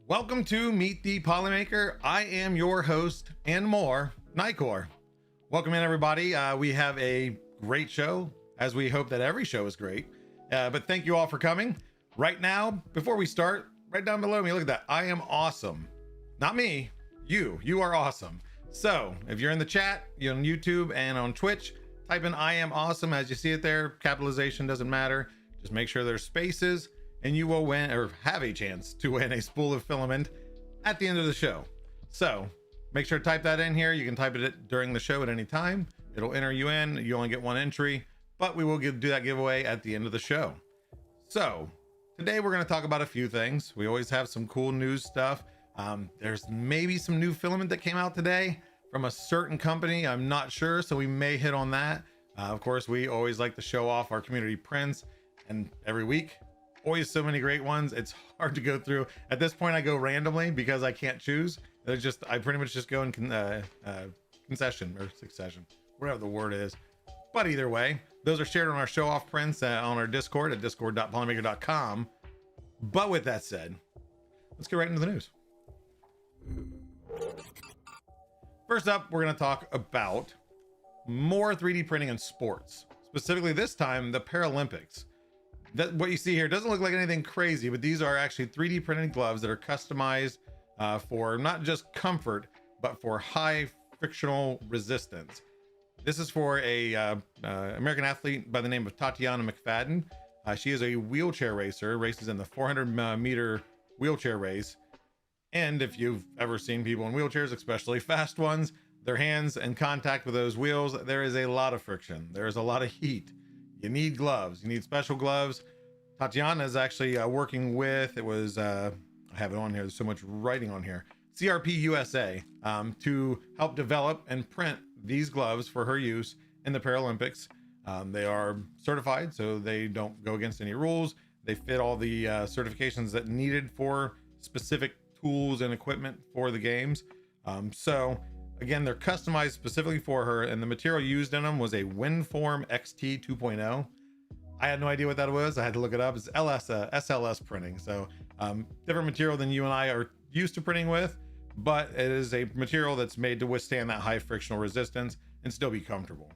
Welcome to Meet the Polymaker. I am your host and more, Nicor. Welcome in, everybody. We have a great show, as we hope that every show is great. But thank you all for coming. Right now, before we start, right down below me, look at that. I am awesome. Not me, you. You are awesome. So if you're in the chat, you're on YouTube and on Twitch, type in I am awesome as you see it there. Capitalization doesn't matter. Just make sure there's spaces, and you will win, or have a chance to win, a spool of filament at the end of the show. So make sure to type that in here. You can type it during the show at any time. It'll enter you in. You only get one entry, but we will do that giveaway at the end of the show. So today we're going to talk about a few things. We always have some cool news stuff. There's maybe some new filament that came out today from a certain company. I'm not sure, so we may hit on that. Of course, we always like to show off our community prints, and every week, always so many great ones. It's hard to go through. At this point, I go randomly because I can't choose. I pretty much just go in concession or succession, whatever the word is. But either way, those are shared on our show off prints on our Discord at discord.polymaker.com. But with that said, let's get right into the news. First up, we're going to talk about more 3D printing in sports, specifically this time the Paralympics. What you see here doesn't look like anything crazy, but these are actually 3D printed gloves that are customized for not just comfort, but for high frictional resistance. This is for a American athlete by the name of Tatiana McFadden. She is a wheelchair racer, races in the 400 meter wheelchair race. And if you've ever seen people in wheelchairs, especially fast ones, their hands in contact with those wheels, there is a lot of friction. There is a lot of heat. You need gloves. You need special gloves. Tatiana is actually working with, I have it on here, there's so much writing on here, CRP USA, to help develop and print these gloves for her use in the Paralympics. They are certified, so they don't go against any rules. They fit all the certifications that needed for specific tools and equipment for the games. So again, they're customized specifically for her, and the material used in them was a WinForm XT 2.0. I had no idea what that was. I had to look it up. It's SLS printing, so different material than you and I are used to printing with, but it is a material that's made to withstand that high frictional resistance and still be comfortable.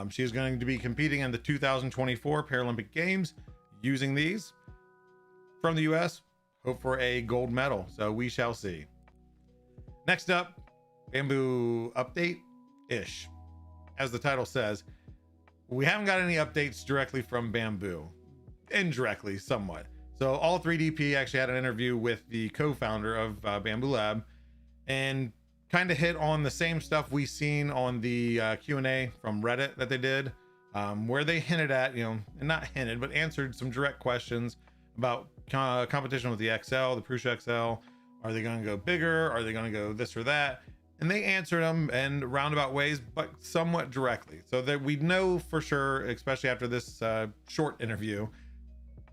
She is going to be competing in the 2024 Paralympic Games using these. From the US, hope for a gold medal, so we shall see. Next up, Bamboo update-ish. As the title says, we haven't got any updates directly from Bamboo. Indirectly, somewhat. So All 3DP actually had an interview with the co-founder of Bamboo Lab and kind of hit on the same stuff we seen on the Q&A from Reddit that they did, where they hinted at, and not hinted, but answered some direct questions about competition with the XL, the Prusa XL. Are they going to go bigger? Are they going to go this or that? And they answered them in roundabout ways, but somewhat directly, so that we know for sure, especially after this short interview,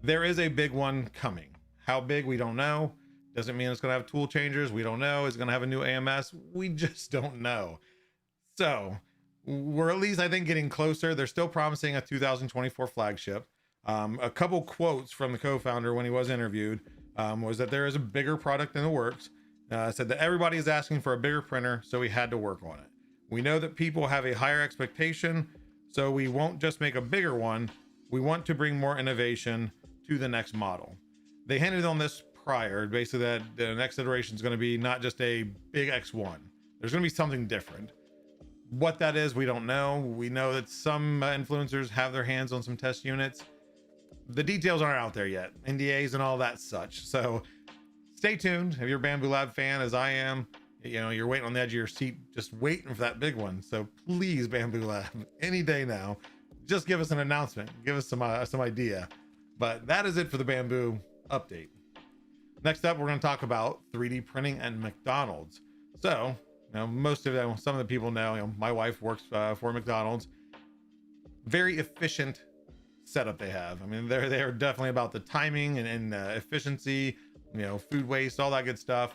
there is a big one coming. How big, we don't know. Doesn't mean it's going to have tool changers. We don't know. It's going to have a new AMS. We just don't know. So we're at least, I think, getting closer. They're still promising a 2024 flagship. A couple quotes from the co-founder when he was interviewed was that there is a bigger product in the works. Said that everybody is asking for a bigger printer, so we had to work on it. We know that people have a higher expectation, so we won't just make a bigger one. We want to bring more innovation to the next model. They hinted on this prior, basically that the next iteration is going to be not just a big X1. There's going to be something different. What that is, we don't know. We know that some influencers have their hands on some test units. The details aren't out there yet. NDAs and all that such. So stay tuned. If you're a Bamboo Lab fan, as I am, you're waiting on the edge of your seat, just waiting for that big one. So please, Bamboo Lab, any day now, just give us an announcement, give us some idea. But that is it for the Bamboo update. Next up, we're going to talk about 3D printing and McDonald's. So, most of them, some of the people know, my wife works for McDonald's. Very efficient setup they have. I mean, they're definitely about the timing and efficiency, food waste, all that good stuff.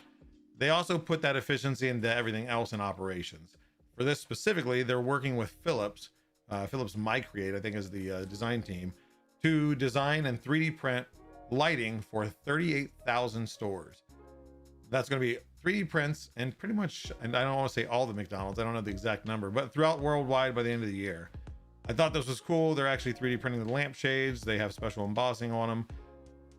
They also put that efficiency into everything else in operations. For this specifically, they're working with Philips MyCreate, I think is the design team, to design and 3D print lighting for 38,000 stores. That's going to be 3D prints and pretty much, and I don't want to say all the McDonald's, I don't know the exact number, but throughout worldwide by the end of the year. I thought this was cool. They're actually 3D printing the lampshades. They have special embossing on them.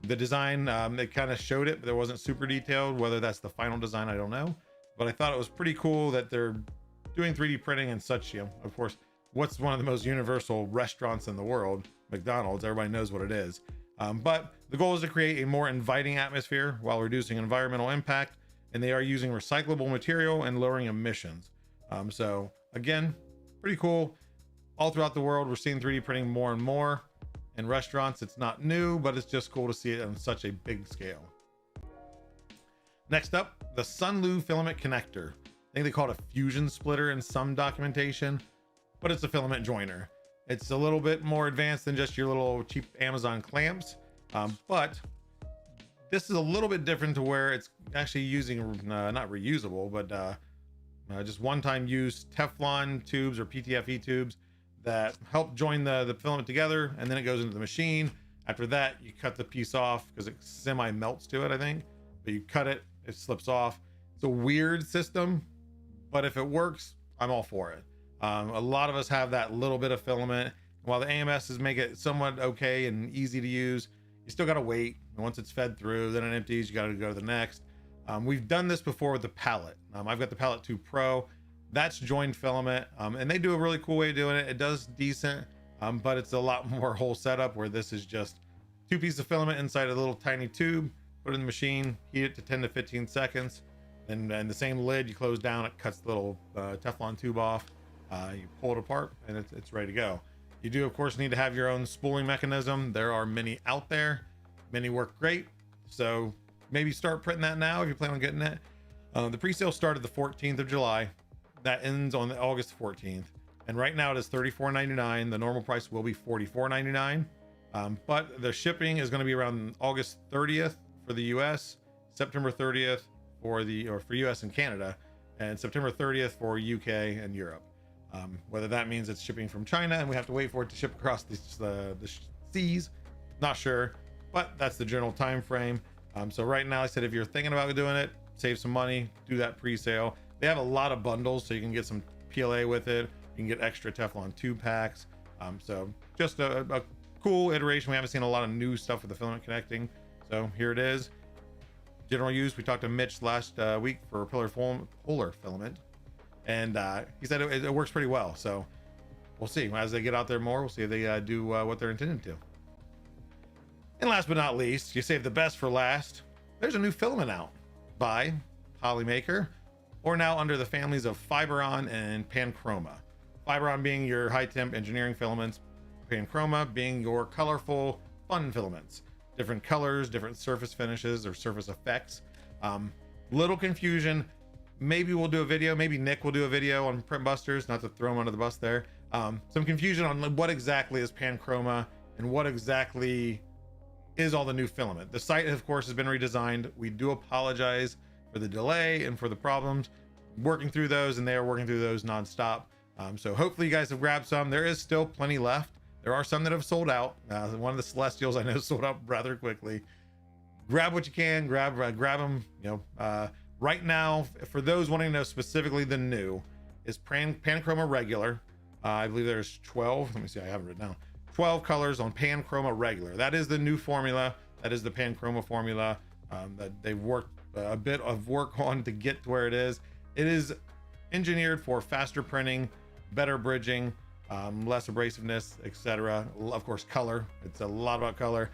The design, they kind of showed it, but there wasn't super detailed. Whether that's the final design, I don't know. But I thought it was pretty cool that they're doing 3D printing and such. You know, of course, what's one of the most universal restaurants in the world? McDonald's. Everybody knows what it is. But the goal is to create a more inviting atmosphere while reducing environmental impact, and they are using recyclable material and lowering emissions. So again, pretty cool. All throughout the world, we're seeing 3D printing more and more. In restaurants, it's not new, but it's just cool to see it on such a big scale. Next up, the Sunlu filament connector. I think they call it a fusion splitter in some documentation, but it's a filament joiner. It's a little bit more advanced than just your little cheap Amazon clamps, but this is a little bit different to where it's actually using not reusable, but just one-time use Teflon tubes or PTFE tubes that help join the filament together, and then it goes into the machine. After that, you cut the piece off because it semi melts to it, I think, but you cut it, it slips off. It's a weird system, but if it works, I'm all for it. A lot of us have that little bit of filament. While the AMSs make it somewhat okay and easy to use, you still got to wait. And once it's fed through, then it empties, you got to go to the next. We've done this before with the pallet. I've got the Pallet 2 Pro. That's joined filament, and they do a really cool way of doing it. It does decent, but it's a lot more whole setup, where this is just 2 pieces of filament inside a little tiny tube, put it in the machine, heat it to 10 to 15 seconds, and the same lid, you close down, it cuts the little Teflon tube off, you pull it apart, and it's ready to go. You do, of course, need to have your own spooling mechanism. There are many out there. Many work great, so maybe start printing that now if you plan on getting it. The pre-sale started the 14th of July. That ends on August 14th, and right now it is $34.99. The normal price will be $44.99, but the shipping is going to be around August 30th for the US, September 30th for US and Canada, and September 30th for UK and Europe. Whether that means it's shipping from China and we have to wait for it to ship across the seas, not sure, but that's the general time frame. So right now, I said if you're thinking about doing it, save some money, do that pre-sale. They have a lot of bundles, so you can get some PLA with it. You can get extra Teflon 2 packs. So just a cool iteration. We haven't seen a lot of new stuff with the filament connecting. So here it is. General use. We talked to Mitch last week for polar filament, and he said it works pretty well. So we'll see. As they get out there more, we'll see if they do what they're intended to. And last but not least, you save the best for last. There's a new filament out by Polymaker, or now under the families of Fiberon and Panchroma. Fiberon being your high temp engineering filaments, Panchroma being your colorful fun filaments. Different colors, different surface finishes or surface effects. Little confusion. Maybe we'll do a video, maybe Nick will do a video on Print Busters, not to throw him under the bus there. Some confusion on what exactly is Panchroma and what exactly is all the new filament. The site, of course, has been redesigned. We do apologize for the delay and for the problems, working through those, and they are working through those nonstop. So hopefully you guys have grabbed some. There is still plenty left. There are some that have sold out. One of the Celestials I know sold out rather quickly. Grab what you can, grab them. You know, right now, for those wanting to know specifically, the new is Panchroma regular. I believe there's 12. Let me see, I have it written down. 12 colors on Panchroma regular. That is the new formula. That is the Panchroma formula that they've worked a bit of work on to get to where it is. It is engineered for faster printing, better bridging, less abrasiveness, etc. Of course, color. It's a lot about color.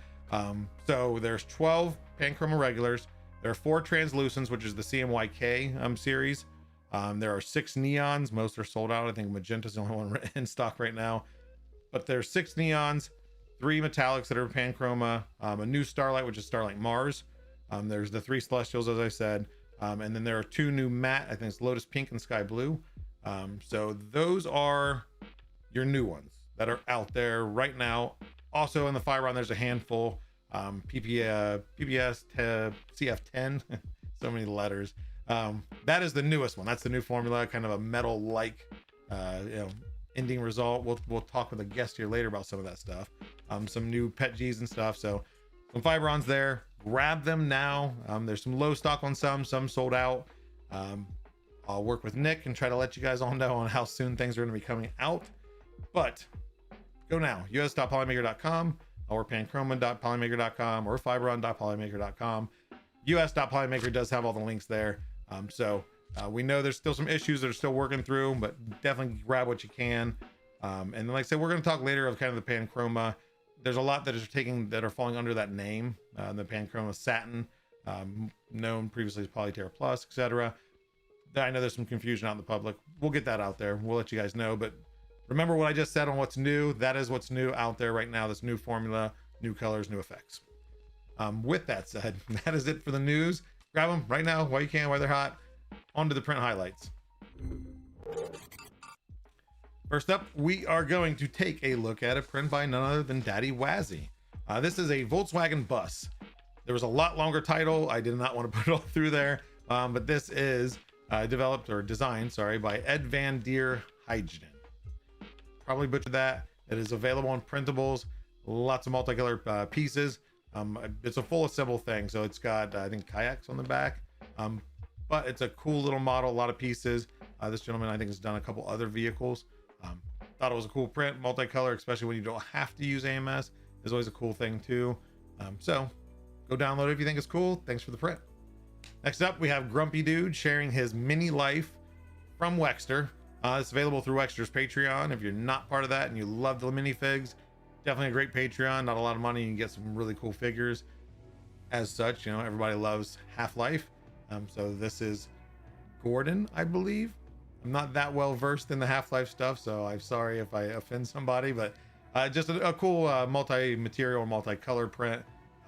So there's 12 Panchroma regulars. There are 4 translucents, which is the CMYK series. There are 6 neons. Most are sold out. I think magenta's the only one in stock right now. But there's 6 neons, 3 metallics that are Panchroma, a new Starlight, which is Starlight Mars. There's the 3 Celestials, as I said. And then there are 2 new matte, I think it's Lotus Pink and Sky Blue. So those are your new ones that are out there right now. Also in the Fiberon, there's a handful. PPS CF10, so many letters. That is the newest one. That's the new formula, kind of a metal-like, ending result. We'll talk with a guest here later about some of that stuff. Some new PETGs and stuff. So some Fiberons there. grab them now. There's some low stock on some sold out. I'll work with Nick and try to let you guys all know on how soon things are going to be coming out. But go now, us.polymaker.com or panchroma.polymaker.com or fiberon.polymaker.com. us.polymaker does have all the links there. We know there's still some issues that are still working through, but definitely grab what you can. And then, like I said, we're going to talk later of kind of the Panchroma. There's a lot that are falling under that name, the Panchroma Satin, known previously as Polyterra Plus, etc. I know there's some confusion out in the public. We'll get that out there. We'll let you guys know. But remember what I just said on what's new. That is what's new out there right now. This new formula, new colors, new effects. With that said, that is it for the news. Grab them right now while you can, while they're hot. On to the print highlights. First up, we are going to take a look at a print by none other than Daddy Wazzy. This is a Volkswagen bus. There was a lot longer title. I did not want to put it all through there, but this is designed by Ed Van Deer Hydrogen. Probably butchered that. It is available on printables, lots of multicolor pieces. It's a full assemble thing, so it's got I think kayaks on the back, but it's a cool little model, a lot of pieces. This gentleman I think has done a couple other vehicles. Thought it was a cool print, multicolor, especially when you don't have to use AMS is always a cool thing too. So go download it if you think it's cool. Thanks for the print. Next up, we have Grumpy Dude sharing his mini life from Wexter. It's available through Wexter's Patreon. If you're not part of that and you love the minifigs, definitely a great Patreon. Not a lot of money. You can get some really cool figures. As such, everybody loves Half-Life. So this is Gordon, I believe. I'm not that well versed in the Half-Life stuff, so I'm sorry if I offend somebody, but just a cool multi-material, multi-color print.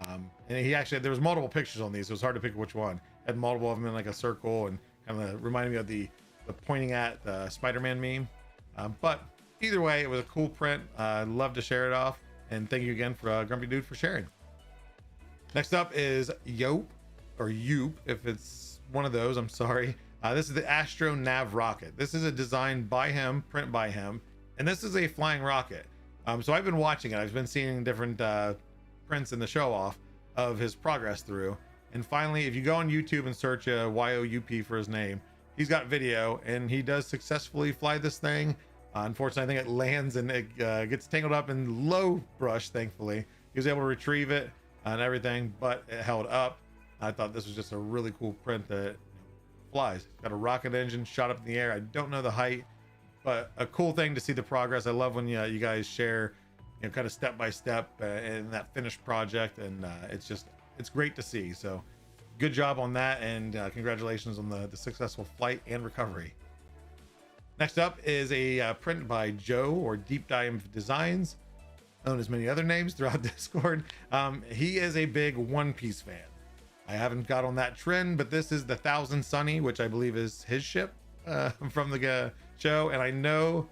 And there was multiple pictures on these, so it was hard to pick which one. Had multiple of them in like a circle and kind of reminded me of the pointing at the Spider-Man meme. But either way, it was a cool print. I'd love to share it off, and thank you again for Grumpy Dude for sharing. Next up is Yope, or Yoop, if it's one of those, I'm sorry. This is the Astro Nav rocket. This is a design by him, print by him, and this is a flying rocket. So I've been watching it. I've been seeing different prints in the show off of his progress through. And finally, if you go on YouTube and search YOUP for his name, he's got video, and he does successfully fly this thing. Unfortunately, I think it lands and it gets tangled up in low brush. Thankfully, he was able to retrieve it and everything, but it held up. I thought this was just a really cool print that flies. Got a rocket engine shot up in the air. I don't know the height, but a cool thing to see the progress. I love when you guys share, kind of step by step in that finished project, and it's great to see. So good job on that, and congratulations on the successful flight and recovery. Next up is a print by Joe, or Deep Dive Designs, known as many other names throughout Discord. He is a big One Piece fan. I haven't got on that trend, but this is the Thousand Sunny, which I believe is his ship from the show. And I know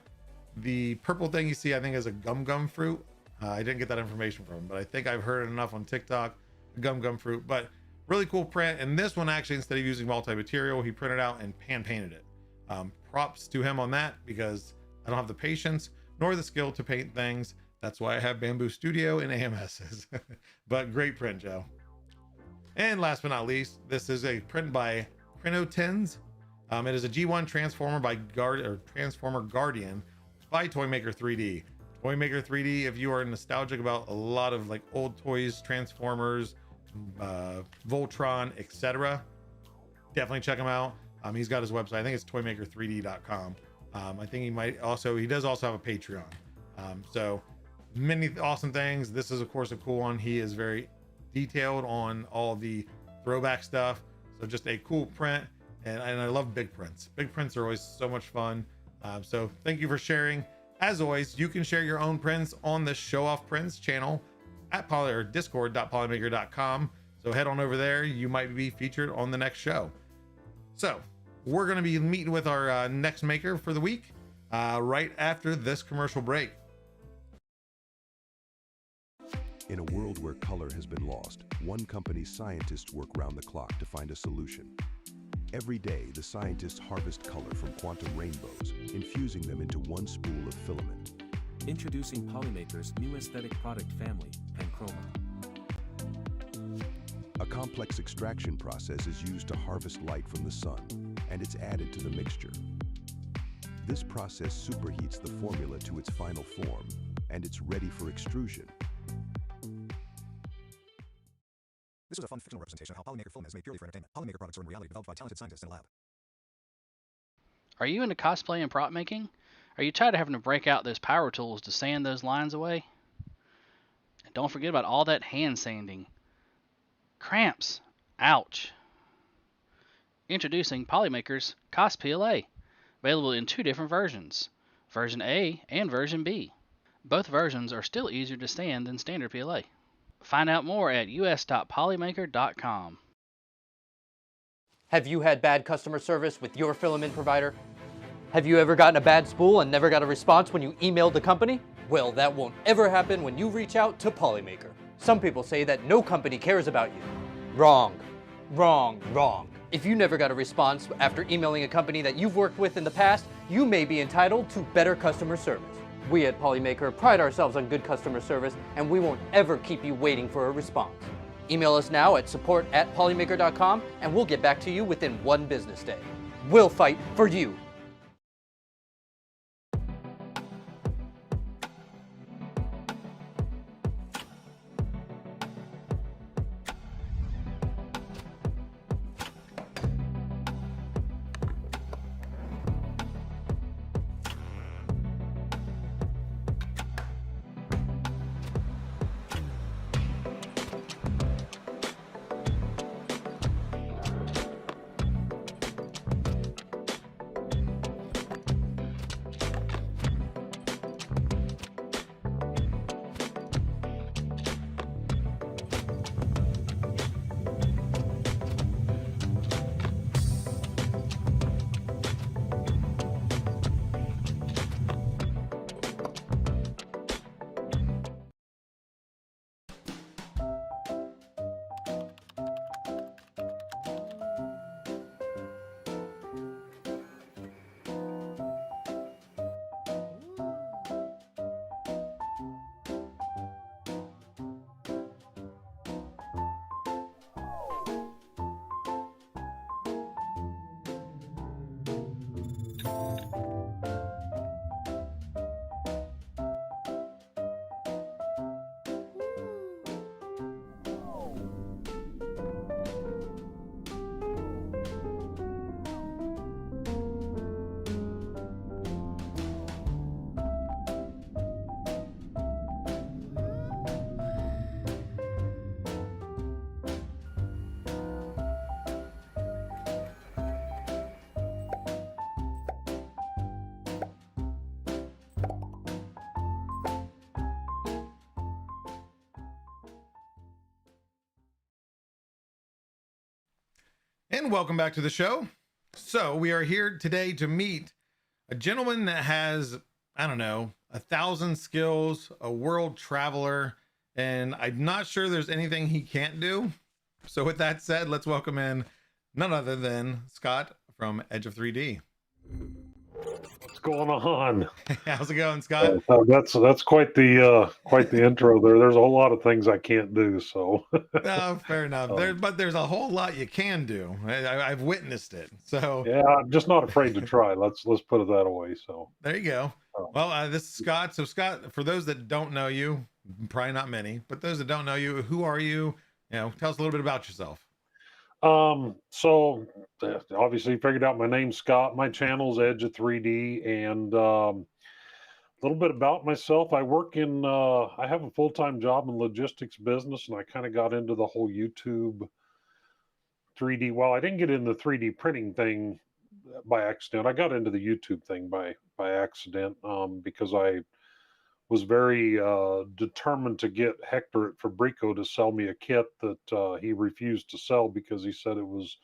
the purple thing you see, I think, is a gum fruit. I didn't get that information from him, but I think I've heard enough on TikTok, gum fruit. But really cool print. And this one, actually, instead of using multi-material, he printed out and pan painted it. Props to him on that, because I don't have the patience nor the skill to paint things. That's why I have Bamboo Studio and AMSs. But great print, Joe. And last but not least, this is a print by Crinotens. It is a G1 Transformer by Transformer Guardian by Toymaker 3D. Toymaker 3D, if you are nostalgic about a lot of like old toys, Transformers, Voltron, etc., definitely check him out. He's got his website. I think it's toymaker3d.com. I think he does also have a Patreon. So many awesome things. This is of course a cool one. He is very detailed on all the throwback stuff. So just a cool print, and I love big prints. Big prints are always so much fun. So thank you for sharing. As always, you can share your own prints on the Show Off Prints channel at discord.polymaker.com. So head on over there. You might be featured on the next show. So we're going to be meeting with our next maker for the week right after this commercial break. In a world where color has been lost, one company's scientists work round the clock to find a solution. Every day, the scientists harvest color from quantum rainbows, infusing them into one spool of filament. Introducing Polymaker's new aesthetic product family, Panchroma. complex extraction process is used to harvest light from the sun, and it's added to the mixture. This process superheats the formula to its final form, and it's ready for extrusion. This was a fun fictional representation of how Polymaker film is made purely for entertainment. Polymaker products are in reality developed by talented scientists in a lab. Are you into cosplay and prop making? Are you tired of having to break out those power tools to sand those lines away? And don't forget about all that hand sanding. Cramps. Ouch. Introducing Polymaker's Cos PLA, available in 2 different versions, version A and version B. Both versions are still easier to sand than standard PLA. Find out more at us.polymaker.com. Have you had bad customer service with your filament provider? Have you ever gotten a bad spool and never got a response when you emailed the company? Well, that won't ever happen when you reach out to Polymaker. Some people say that no company cares about you. Wrong. Wrong. Wrong. If you never got a response after emailing a company that you've worked with in the past, you may be entitled to better customer service. We at Polymaker pride ourselves on good customer service, and we won't ever keep you waiting for a response. Email us now at support@polymaker.com and we'll get back to you within 1 business day. We'll fight for you. And welcome back to the show. So we are here today to meet a gentleman that has, I don't know, 1,000 skills, a world traveler, and I'm not sure there's anything he can't do. So with that said, let's welcome in none other than Scott from Edge of 3D. What's going on? How's it going, Scott? That's quite the intro there. There's a whole lot of things I can't do. So No, fair enough. But there's a whole lot you can do. I've witnessed it. So yeah, I'm just not afraid to try. Let's put it that way. So there you go. Well, this is Scott. So Scott, for those that don't know you, probably not many, but those that don't know you, who are you? You know, tell us a little bit about yourself. So obviously you figured out my name's Scott. My channel's Edge of 3D, and a little bit about myself. I work in I have a full-time job in logistics business, and I kind of got into the whole YouTube 3D. Well, I didn't get in the 3D printing thing by accident. I got into the YouTube thing by accident because I was very determined to get Hector at Fabrico to sell me a kit that he refused to sell because he said it was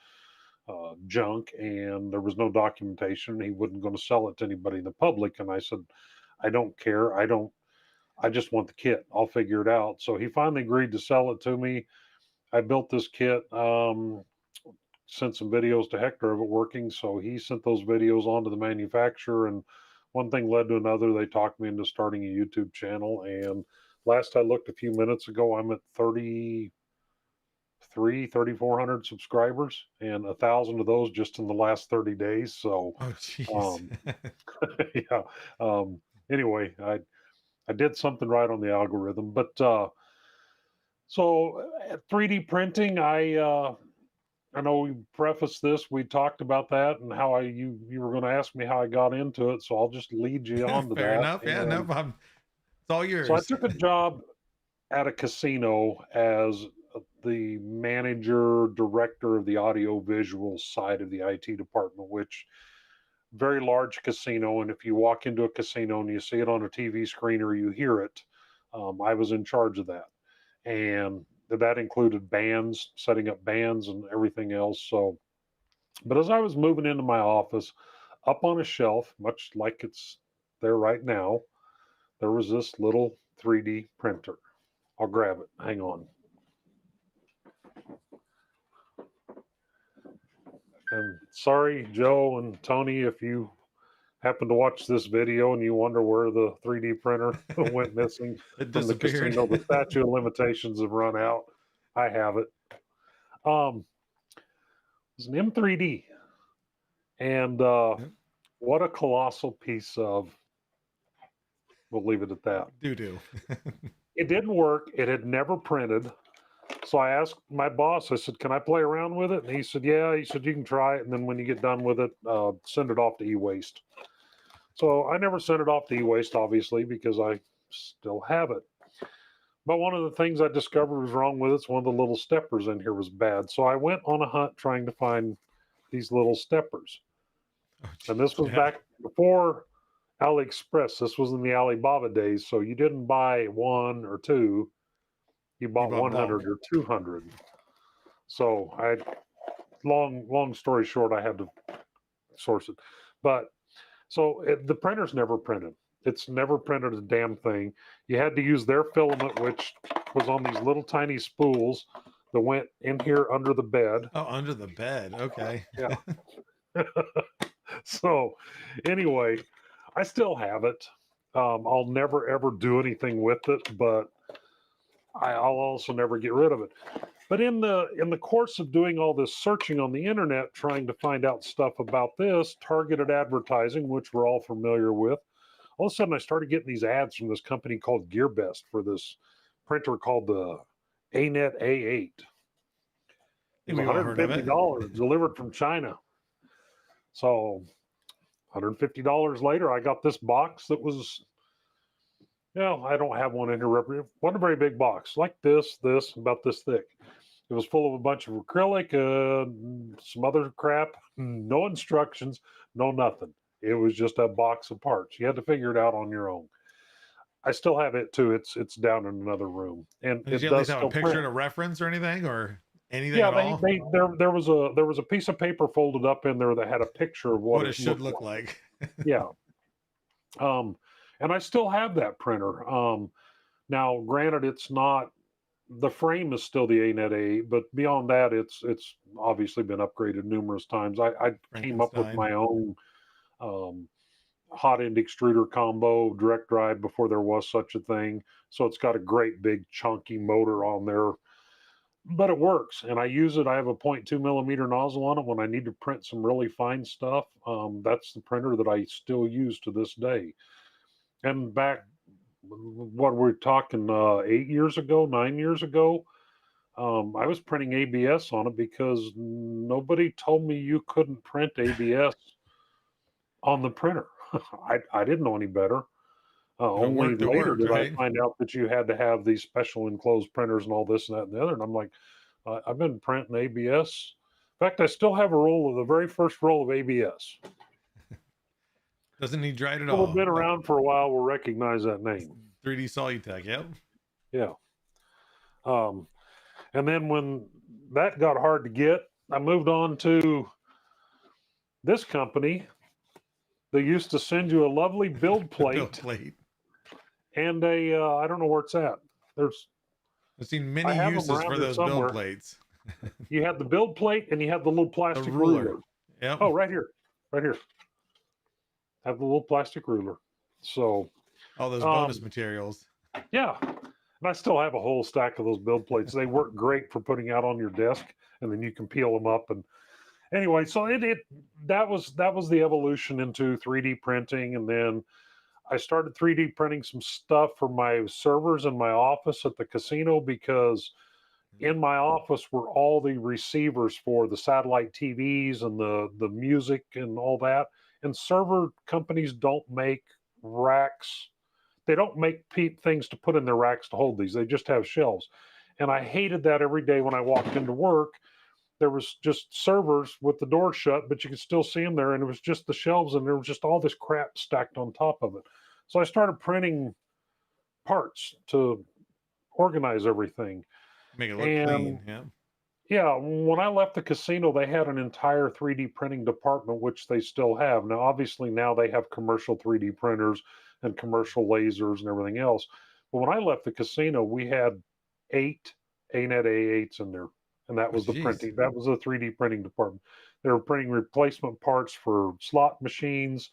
junk and there was no documentation. He wasn't going to sell it to anybody in the public. And I said, I don't care. I just want the kit. I'll figure it out. So he finally agreed to sell it to me. I built this kit, sent some videos to Hector of it working. So he sent those videos on to the manufacturer, and one thing led to another. They talked me into starting a YouTube channel. And last I looked a few minutes ago, I'm at 3,400 subscribers, and 1,000 of those just in the last 30 days. So, Oh, jeez. um, yeah. Anyway, I did something right on the algorithm, but so 3D printing, I know we prefaced this. We talked about that and how you were going to ask me how I got into it, so I'll just lead you on to Fair that. enough. Yeah, no And problem. It's all so I yours. took a job at a casino as the manager director of the audio visual side of the IT department, which very large casino. And if you walk into a casino and you see it on a TV screen or you hear it, I was in charge of that. And that included bands, setting up bands and everything else. So, but as I was moving into my office, up on a shelf, much like it's there right now, there was this little 3D printer. I'll grab it. Hang on. And sorry, Joe and Tony, if you happen to watch this video and you wonder where the 3D printer went missing It from the disappeared. casino, the statute of limitations have run out. I have it. It's an M3D, and Yep. what a colossal piece of. We'll leave it at that. Doo-doo. It didn't work. It had never printed. So I asked my boss, I said, can I play around with it? And he said, yeah. He said, you can try it. And then when you get done with it, send it off to e-waste. So I never sent it off to e-waste, obviously, because I still have it. But one of the things I discovered was wrong with it. One of the little steppers in here was bad. So I went on a hunt trying to find these little steppers. Oh, And this geez, was yeah. back before AliExpress. This was in the Alibaba days. So you didn't buy one or two. You bought bought 100 bulk. or 200. So long story short, I had to source it. But so the printer's never printed. It's never printed a damn thing. You had to use their filament, which was on these little tiny spools that went in here under the bed. Oh, under the bed. Okay. Yeah. So anyway, I still have it. I'll never ever do anything with it, but I'll also never get rid of it. But in the course of doing all this searching on the internet, trying to find out stuff about this targeted advertising, which we're all familiar with, all of a sudden I started getting these ads from this company called GearBest for this printer called the ANET A8. It was We've all heard of it. $150 delivered from China. So $150 later, I got this box that was, I don't have one in here. Wasn't a very big box, like this, about this thick. It was full of a bunch of acrylic, some other crap, no instructions, no nothing. It was just a box of parts. You had to figure it out on your own. I still have it too. It's down in another room, and Did it you at least does have a still picture print. to reference or anything anything Yeah, at all? there was a piece of paper folded up in there that had a picture of What what it it should looked look like. Yeah. And I still have that printer. Now, granted, it's not the frame is still the ANET A, but beyond that, it's obviously been upgraded numerous times. I came up with Frankenstein. my own hot end extruder combo direct drive before there was such a thing. So it's got a great big chunky motor on there, but it works and I use it. I have a 0.2 millimeter nozzle on it when I need to print some really fine stuff. That's the printer that I still use to this day. And back, what we're talking, 8 years ago, 9 years ago, I was printing ABS on it because nobody told me you couldn't print ABS on the printer. I didn't know any better. If it Only worked, it later worked, did I right? find out that you had to have these special enclosed printers and all this and that and the other. And I'm like, I've been printing ABS. In fact, I still have a roll of the very first roll of ABS. Doesn't need dried at People have all. been around for a while will recognize that name. 3D Solutech. Yep. Yeah. And then when that got hard to get, I moved on to this company. They used to send you a lovely build plate, Build plate. and I don't know where it's at. I've seen I many have 'em uses around for here those somewhere. build plates. You had the build plate and you had the little A plastic ruler. ruler. Yep. Oh, right here. Have the little plastic ruler. So All those bonus materials. yeah. And I still have a whole stack of those build plates. They work great for putting out on your desk, and then you can peel them up. And anyway, so that was the evolution into 3D printing, and then I started 3D printing some stuff for my servers in my office at the casino because in my office were all the receivers for the satellite TVs and the music and all that. And server companies don't make racks. They don't make things to put in their racks to hold these. They just have shelves. And I hated that every day when I walked into work. There was just servers with the door shut, but you could still see them there. And it was just the shelves, and there was just all this crap stacked on top of it. So I started printing parts to organize everything. Make it look And clean. Yeah. yeah, when I left the casino, they had an entire 3D printing department, which they still have. Now, obviously, now they have commercial 3D printers and commercial lasers and everything else. But when I left the casino, we had 8 ANET A8s in there. And that Oh, was the geez. printing. That was the 3D printing department. They were printing replacement parts for slot machines,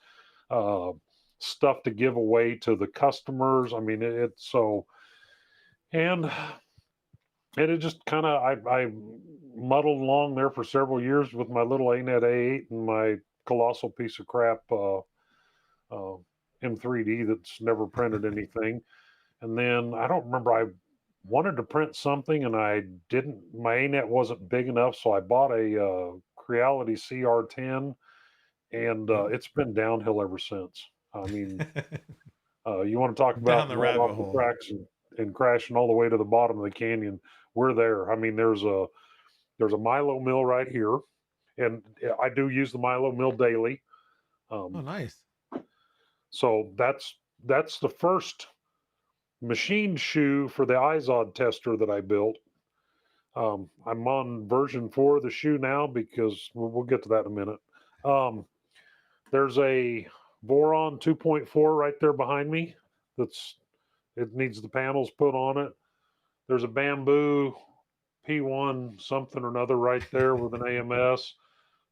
uh, stuff to give away to the customers. I mean, it's so, and it just kind of I muddled along there for several years with my little ANET A8 and my colossal piece of crap M3D that's never printed anything. And then I don't remember, I wanted to print something and I didn't. My ANET wasn't big enough, so I bought a Creality CR10, and Oh. it's been downhill ever since. I mean, you want to talk Down about the going rabbit off the hole. tracks and crashing all the way to the bottom of the canyon? We're there. I mean, there's a Milo mill right here, and I do use the Milo mill daily. Oh, Um, nice. so that's the first machine shoe for the IZOD tester that I built. I'm on version 4 of the shoe now because we'll get to that in a minute. There's a Voron 2.4 right there behind me. It needs the panels put on it. There's a Bamboo P1 something or another right there with an AMS.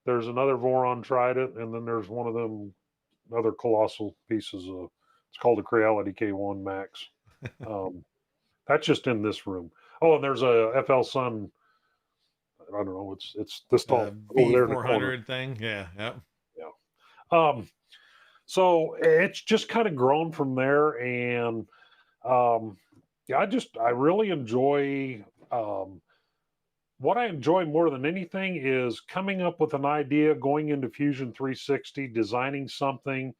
There's another Voron Trident, and then there's one of them other colossal pieces of. It's called a Creality K1 Max. Um, that's just in this room. Oh, and there's a FL Sun. I don't know. It's this tall over there in the corner. V400 thing. Yeah. Yep. Yeah. So it's just kind of grown from there, and um, yeah, I really enjoy. What I enjoy more than anything is coming up with an idea, going into Fusion 360, designing something,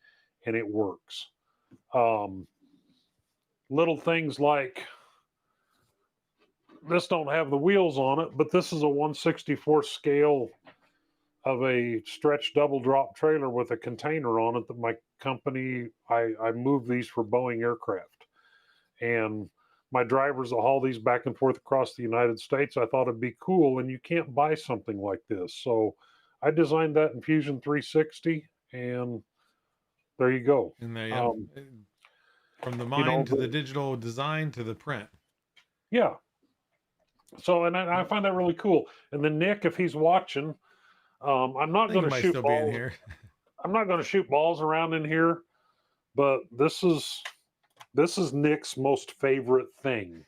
and it works. Um, Little things like this don't have the wheels on it, but this is a 1/64 scale of a stretch double drop trailer with a container on it that my company, I move these for Boeing aircraft. And my drivers will haul these back and forth across the United States. I thought it'd be cool, and you can't buy something like this. So I designed that in Fusion 360, and there you go. And there, yep. Um, From the you know, mind to the digital design to the print. yeah. So, and I find that really cool. And then Nick, if he's watching, I'm I not think going it to might shoot still be in balls. here. I'm not going to shoot balls around in here, but this is Nick's most favorite thing.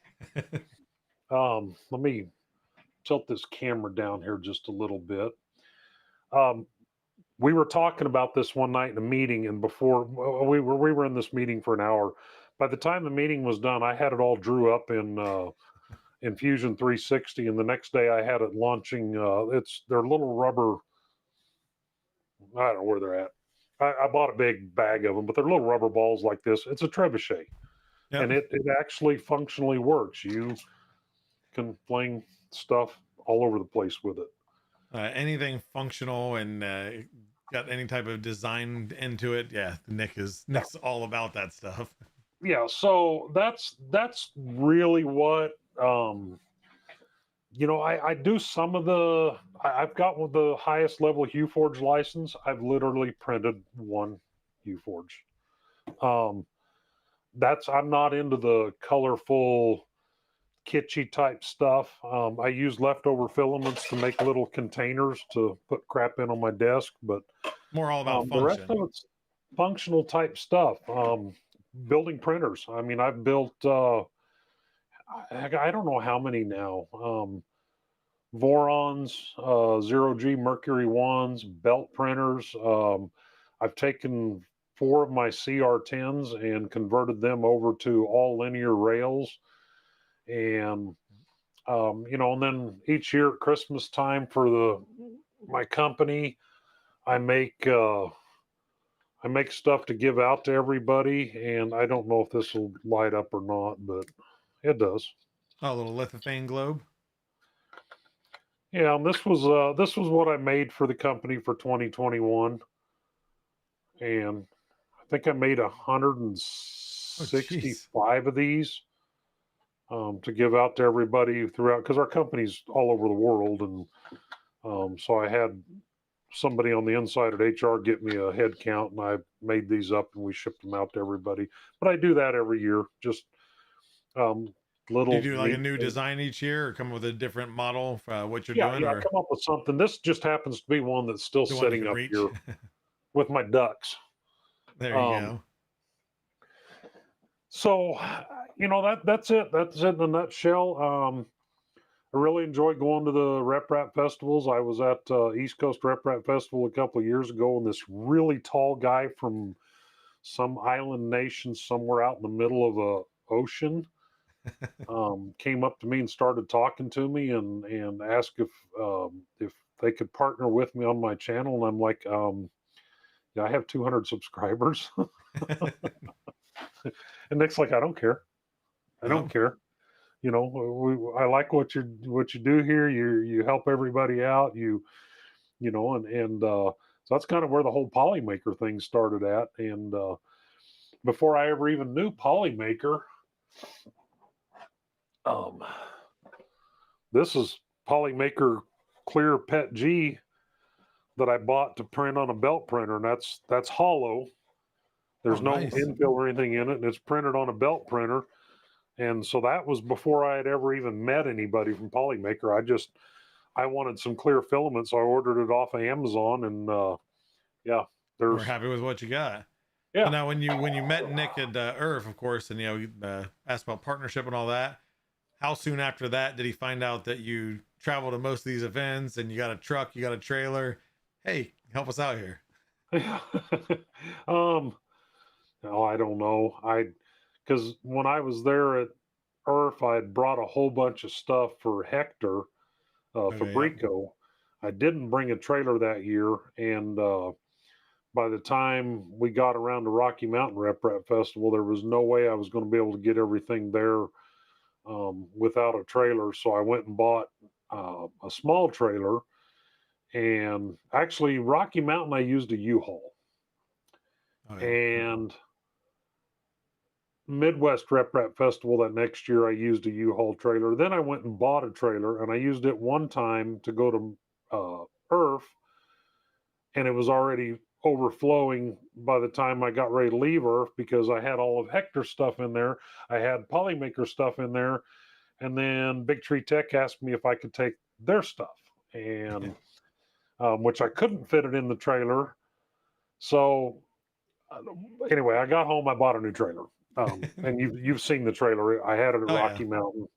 Let me tilt this camera down here just a little bit. We were talking about this one night in a meeting, and before we were in this meeting for an hour. By the time the meeting was done, I had it all drew up in Fusion 360, and the next day I had it launching. They're little rubber. I don't know where they're at. I bought a big bag of them, but they're little rubber balls like this. It's a trebuchet, Yep. and it actually functionally works. You can fling stuff all over the place with it. Anything functional and got any type of design into it. Yeah. Nick's all about that stuff. Yeah, so that's really what I do some of I've got with the highest level HueForge license. I've literally printed one HueForge. That's I'm not into the colorful kitschy type stuff. I use leftover filaments to make little containers to put crap in on my desk, but More all about the rest function. of it's functional type stuff. Building printers. I mean, I've built I don't know how many now. Vorons, zero G Mercury ones, belt printers. I've taken 4 of my CR10s and converted them over to all linear rails. And, and then each year at Christmas time for my company, I make, I make stuff to give out to everybody. And I don't know if this will light up or not, but it does. Oh, a little lithophane globe. Yeah, and this was what I made for the company for 2021, and I think I made Oh, jeez. 165 of these to give out to everybody throughout because our company's all over the world, and so I had somebody on the inside at HR get me a head count, and I made these up and we shipped them out to everybody. But I do that every year, just um, Do you little do like a neat new things. design each year, or come up with a different model for what you're Yeah, doing, yeah, I or come up with something. This just happens to be one that's still the one you sitting can up reach? here with my ducks. There you Um, go. So, that's it. That's it in a nutshell. I really enjoy going to the Rep Rap festivals. I was at East Coast Rep Rap Festival a couple of years ago, and this really tall guy from some island nation somewhere out in the middle of a ocean came up to me and started talking to me and asked if they could partner with me on my channel. And I'm like, yeah, I have 200 subscribers. And Nick's like, I don't care. I don't Yep. care. I like what you do here. You help everybody out. And so that's kind of where the whole Polymaker thing started at. And before I ever even knew Polymaker, um, this is Polymaker Clear Pet G that I bought to print on a belt printer, and that's hollow. Oh, There's no nice. infill or anything in it, and it's printed on a belt printer. And so that was before I had ever even met anybody from Polymaker. I wanted some clear filament, so I ordered it off of Amazon, and yeah, We're there's happy with what you got. So yeah. now, when you met Nick at Earth, of course, and you asked about partnership and all that, how soon after that did he find out that you travel to most of these events and you got a truck, you got a trailer? Hey, help us out here. um, no, I don't know. Because when I was there at Earth, I had brought a whole bunch of stuff for Hector Okay, yep. Fabrico. I didn't bring a trailer that year, and by the time we got around to Rocky Mountain Rep Rap Festival, there was no way I was going to be able to get everything there without a trailer. So I went and bought a small trailer. And actually, Rocky Mountain, I used a U-Haul. Oh yeah. And Midwest Rep Rap Festival that next year, I used a U-Haul trailer. Then I went and bought a trailer, and I used it one time to go to Earth, and it was already overflowing by the time I got ready to leave Earth because I had all of Hector's stuff in there. I had Polymaker stuff in there, and then Big Tree Tech asked me if I could take their stuff, and which I couldn't fit it in the trailer. So uh, anyway, I got home. I bought a new trailer, and you've seen the trailer. I had it at Oh yeah. Rocky Mountain,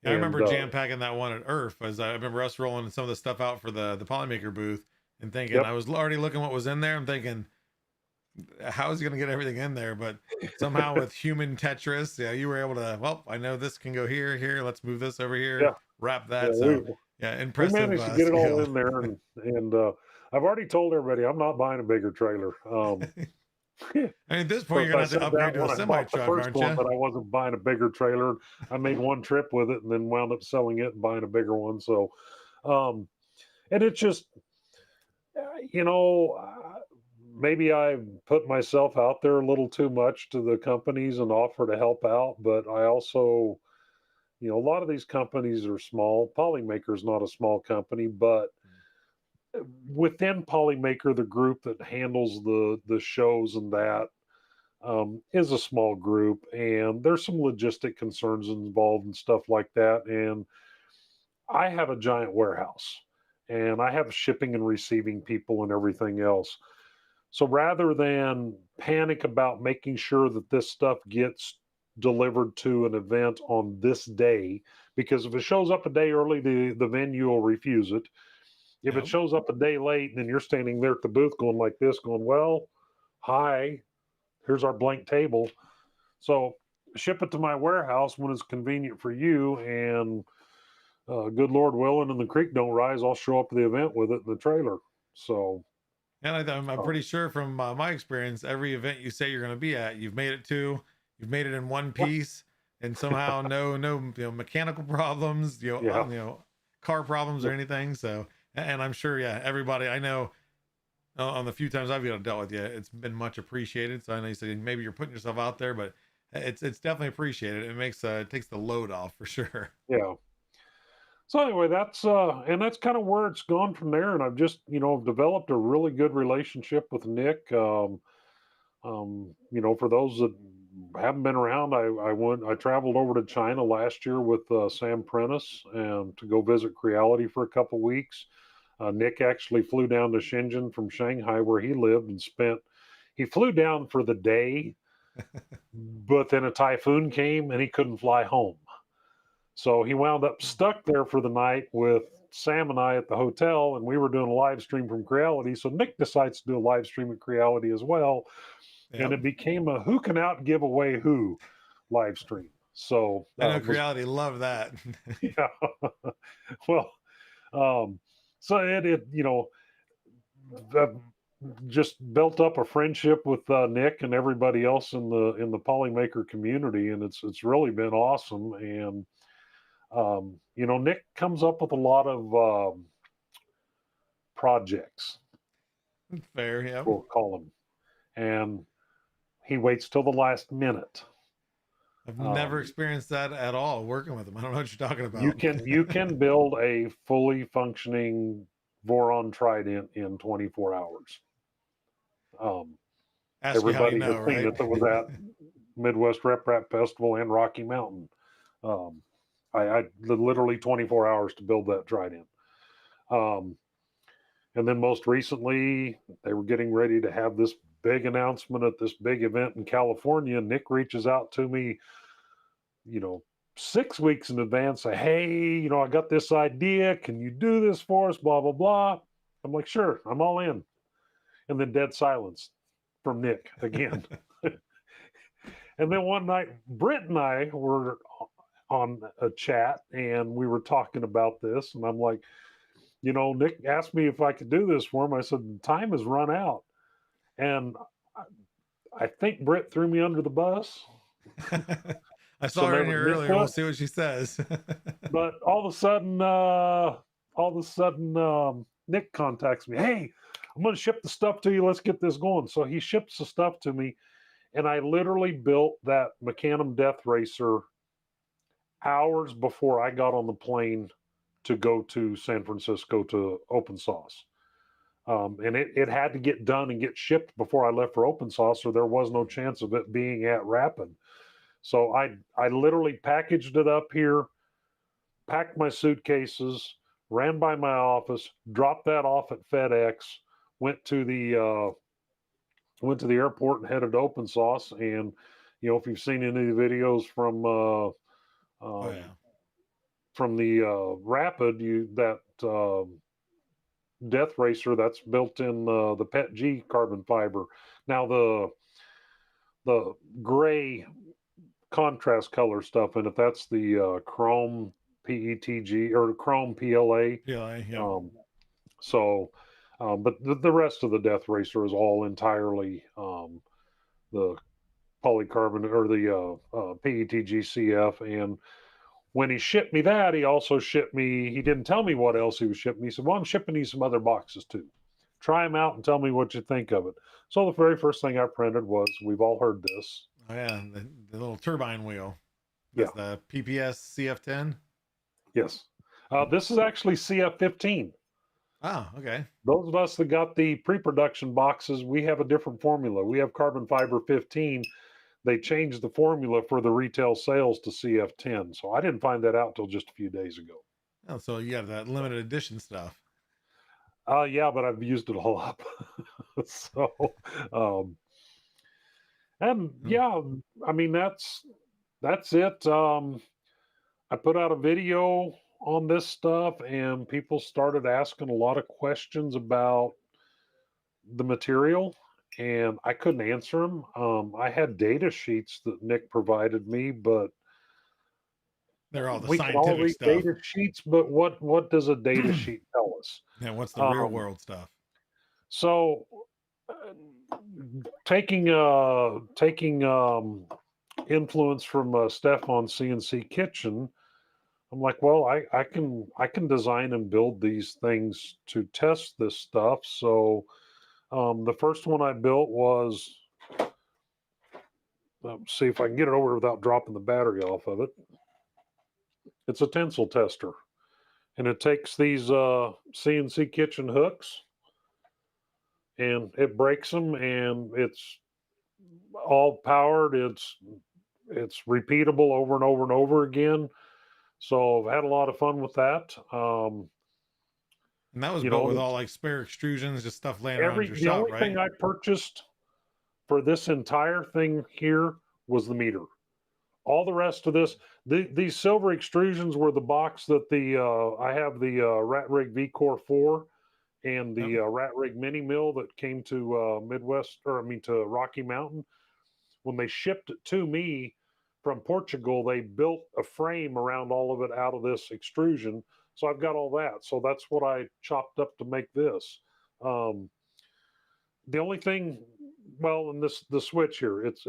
I and remember jam packing that one at Earth, as I remember us rolling some of the stuff out for the Polymaker booth and thinking, yep. I was already looking what was in there. I'm thinking, how is he going to get everything in there? But somehow with human Tetris, yeah, you were able to, well, I know this can go here. Let's move this over Yeah, here, wrap yeah. that. We So yeah, we impressive managed to get it all skill. in there, and I've already told everybody I'm not buying a bigger trailer. Of I mean, at this point, course, you're I gonna have to said that upgrade to a when I semi bought the truck, first aren't one, you? but I wasn't buying a bigger trailer. I made one trip with it, and then wound up selling it and buying a bigger one. So, um, and it's just you know, maybe I put myself out there a little too much to the companies and offer to help out, but I also, a lot of these companies are small. Polymaker's not a small company, but within Polymaker, the group that handles the shows and that is a small group, and there's some logistic concerns involved and stuff like that. And I have a giant warehouse, and I have shipping and receiving people and everything else. So rather than panic about making sure that this stuff gets delivered to an event on this day, because if it shows up a day early, the venue will refuse it. If it Yep. shows up a day late, and then you're standing there at the booth going like this, going, well, hi, here's our blank table. So ship it to my warehouse when it's convenient for you. And good Lord willing, and the creek don't rise, I'll show up to the event with it in the trailer. So, And I'm uh, pretty sure from my experience, every event you say you're going to be at, you've made it to, you've made it in one piece, and somehow no mechanical problems, yeah, car problems or anything. So, and I'm sure, yeah, everybody I know on the few times I've dealt with you, it's been much appreciated. So I know you said maybe you're putting yourself out there, but it's definitely appreciated. It makes it takes the load off for sure. yeah. So anyway, that's kind of where it's gone from there. And I've just, developed a really good relationship with Nick. For those that haven't been around, I traveled over to China last year with Sam Prentice and to go visit Creality for a couple weeks. Nick actually flew down to Shenzhen from Shanghai, where he lived, and he flew down for the day, but then a typhoon came and he couldn't fly home. So he wound up stuck there for the night with Sam and I at the hotel, and we were doing a live stream from Creality. So Nick decides to do a live stream at Creality as well, and Yep. it became a who can out give away who live stream. So I know it was Creality love that. yeah. Well, um, so uh, just built up a friendship with Nick and everybody else in the Polymaker community, and it's really been awesome. And Nick comes up with a lot of projects, Fair, yep. we'll call them, and he waits till the last minute. I've never Um, experienced that at all working with them. I don't know what you're talking you about. can build a fully functioning Voron Trident in 24 hours. Um, Ask you how you Everybody has know, seen right? it that was at Midwest Rep Rap Festival and Rocky Mountain. Um, I literally 24 hours to build that Trident. Um, and then most recently, they were getting ready to have this big announcement at this big event in California. Nick reaches out to me, you know, 6 weeks in advance, say, hey, I got this idea. Can you do this for us? Blah, blah, blah. I'm like, sure, I'm all in. And then dead silence from Nick again. And then one night, Britt and I were on a chat and we were talking about this. And I'm like, Nick asked me if I could do this for him. I said, time has run out. And I think Britt threw me under the bus. I So saw her in never here Nick earlier. We'll what? see what she says. But all of a sudden, Nick contacts me. Hey, I'm going to ship the stuff to you. Let's get this going. So he ships the stuff to me. And I literally built that Mecanum Death Racer hours before I got on the plane to go to San Francisco to Open Sauce. And it had to get done and get shipped before I left for Open Sauce, or there was no chance of it being at Rapid. So I literally packaged it up here, packed my suitcases, ran by my office, dropped that off at FedEx, went to the airport and headed to Open Sauce. And if you've seen any of the videos Oh um, yeah. from the Rapid, that Death Racer, that's built in the PET G carbon fiber. Now the gray contrast color stuff in it, that's the chrome PETG or chrome PLA. Yeah. Yep. Um, so, but the rest of the Death Racer is all entirely the polycarbonate or the PETG CF. And when he shipped me that, he also shipped me, he didn't tell me what else he was shipping me. He said, well, I'm shipping you some other boxes too. Try them out and tell me what you think of it. So the very first thing I printed was, we've all heard this. Oh yeah. The little turbine wheel. Yeah. That's the PPS CF10. Yes. This is actually CF15. Oh, okay. Those of us that got the pre-production boxes, we have a different formula. We have carbon fiber 15. They changed the formula for the retail sales to CF10. So I didn't find that out till just a few days ago. Oh, so you got that limited edition stuff. Yeah, but I've used it all up. So, and Hmm. yeah, I mean, that's it. I put out a video on this stuff, and people started asking a lot of questions about the material, and I couldn't answer them. I had data sheets that Nick provided me, but They're all the we can all scientific read stuff. data sheets, but what does a data sheet tell us? Yeah, what's the real Um, world stuff? so taking influence from Steph on CNC Kitchen, I'm like, well, I can design and build these things to test this stuff. So the first one I built was, see if I can get it over without dropping the battery off of it. It's a tensile tester, and it takes these CNC Kitchen hooks and it breaks them, and it's all powered. It's repeatable over and over and over again. So I've had a lot of fun with that. And that was You built with know, all like spare extrusions, just stuff laying around your the shop, only right? thing I purchased for this entire thing here was the meter. All the rest of this, these silver extrusions were the box that I have the Rat Rig V Core 4 and Yep. the Rat Rig Mini Mill that came to Midwest, or I mean to Rocky Mountain. When they shipped it to me from Portugal, they built a frame around all of it out of this extrusion. So I've got all that. So that's what I chopped up to make this. Um, the only thing, well, in the switch here, it's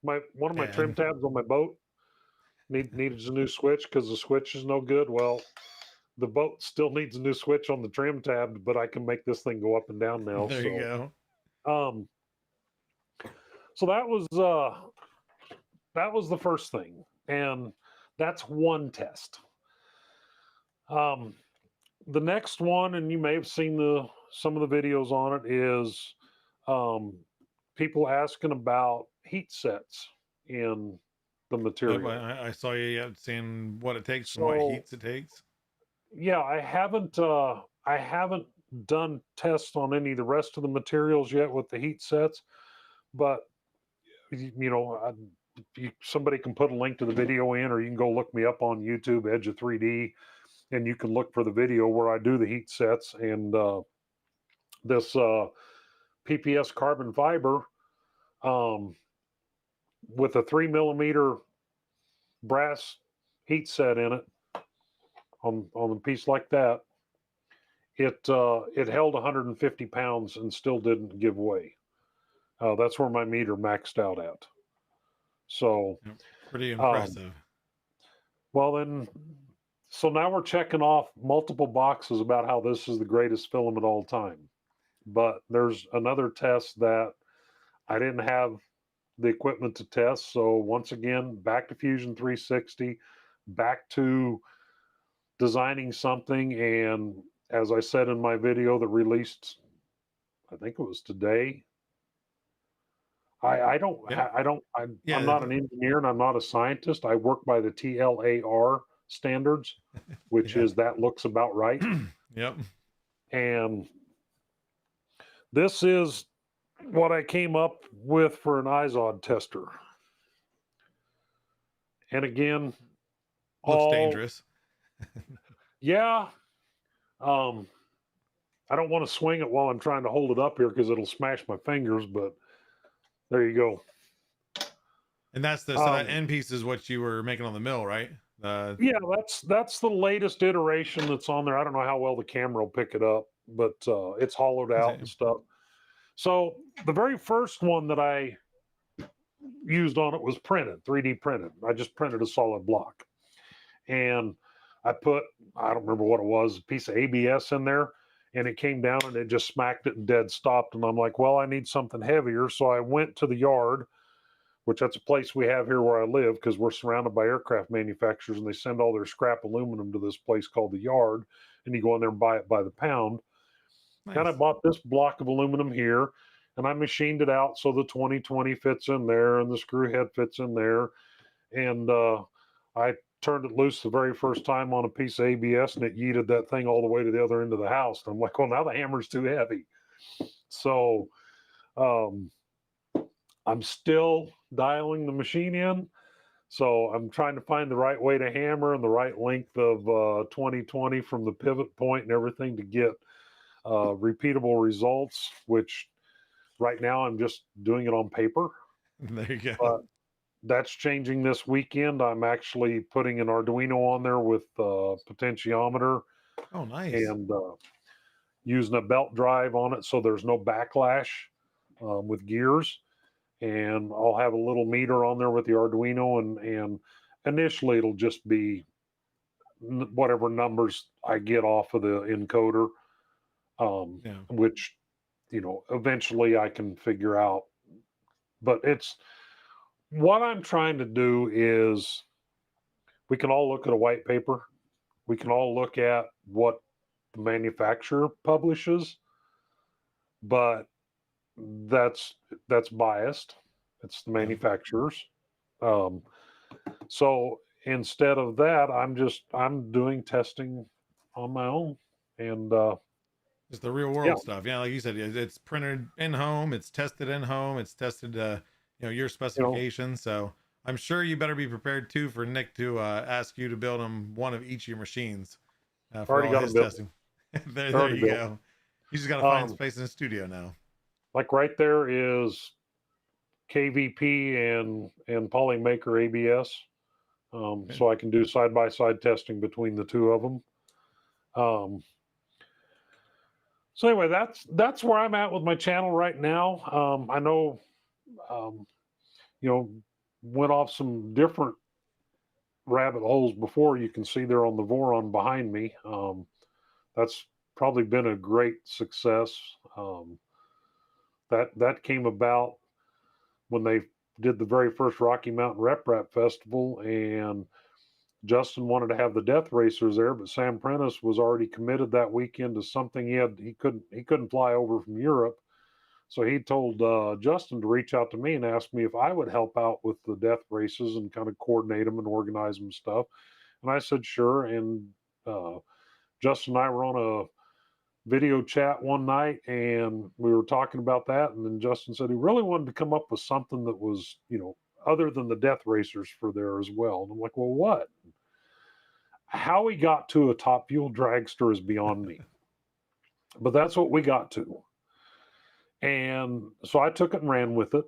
my one of my trim And tabs on my boat needs a new switch because the switch is no good. Well, the boat still needs a new switch on the trim tab, but I can make this thing go up and down now. there you go. Um, so that was the first thing, and that's one test. Um, the next one, and you may have seen some of the videos on it, is um, people asking about heat sets in the Yep, material. I saw you saying what it takes and what So heats it takes. yeah, I haven't done tests on any of the rest of the materials yet with the heat sets, but you know, somebody can put a link to the video in, or you can go look me up on YouTube, Edge of 3D, and you can look for the video where I do the heat sets. And this PPS carbon fiber um, with a 3 millimeter brass heat set in it on a piece like that, it held 150 pounds and still didn't give way. That's where my meter maxed out at. So, Yep, pretty um, impressive. well then, so now we're checking off multiple boxes about how this is the greatest filament all time. But there's another test that I didn't have the equipment to test. So once again, back to Fusion 360, back to designing something. And as I said in my video that released, I think it was today. Yep. I'm Yeah. not an engineer and I'm not a scientist. I work by the TLAR standards, which Yeah. is that looks about right. Yep. And this is what I came up with for an IZOD tester. And again, Looks all, dangerous. yeah. Um, I don't want to swing it while I'm trying to hold it up here because it'll smash my fingers, but there you go. And that's so that end piece is what you were making on the mill, right? Yeah, that's the latest iteration that's on there. I don't know how well the camera will pick it up, but it's hollowed out and stuff. So the very first one that I used on it was printed, 3D printed. I just printed a solid block, and I don't remember what it was, a piece of ABS in there, and it came down and it just smacked it and dead stopped. And I'm like, well, I need something heavier, so I went to the yard, which that's a place we have here where I live because we're surrounded by aircraft manufacturers, and they send all their scrap aluminum to this place called the yard, and you go in there and buy it by the pound. And I Nice. bought this block of aluminum here, and I machined it out so the 2020 fits in there and the screw head fits in there. And I turned it loose the very first time on a piece of ABS, and it yeeted that thing all the way to the other end of the house. And I'm like, well, now the hammer's too heavy. So um, I'm still dialing the machine in. So I'm trying to find the right way to hammer and the right length of 2020 from the pivot point and everything to get repeatable results, which right now I'm just doing it on paper. There you go. But that's changing this weekend. I'm actually putting an Arduino on there with potentiometer Oh, nice. and using a belt drive on it so there's no backlash with gears. And I'll have a little meter on there with the Arduino, and initially it'll just be whatever numbers I get off of the encoder, Yeah. which eventually I can figure out. But it's what I'm trying to do is we can all look at a white paper. We can all look at what the manufacturer publishes, but that's biased. It's the Yeah. manufacturers. Um, so instead of that, I'm doing testing on my own, and Just the real yeah, world stuff. Yeah, like you said, it's printed in home, it's tested in home, it's tested your you know, specifications. So I'm sure you better be prepared too for Nick to ask you to build him one of each of your machines for already all got them his built. testing. there Already you built. go. You just got to find Um, space in the studio now. like right there is KVP and Polymaker ABS, Okay. so I can do side by side testing between the two of them. Um, so anyway, that's where I'm at with my channel right now. I know, um, you know, went off some different rabbit holes before. You can see there on the Voron behind me. That's probably been a great success. That came about when they did the very first Rocky Mountain Rep Rap Festival, and Justin wanted to have the Death Racers there, but Sam Prentice was already committed that weekend to something he couldn't fly over from Europe. So he told Justin to reach out to me and ask me if I would help out with the death races and kind of coordinate them and organize them and stuff. And I said sure. And uh, Justin and I were on a video chat one night and we were talking about that. And then Justin said he really wanted to come up with something that was, other than the death racers for there as well. And I'm like, well, what? How we got to a top fuel dragster is beyond me. But that's what we got to. And so I took it and ran with it.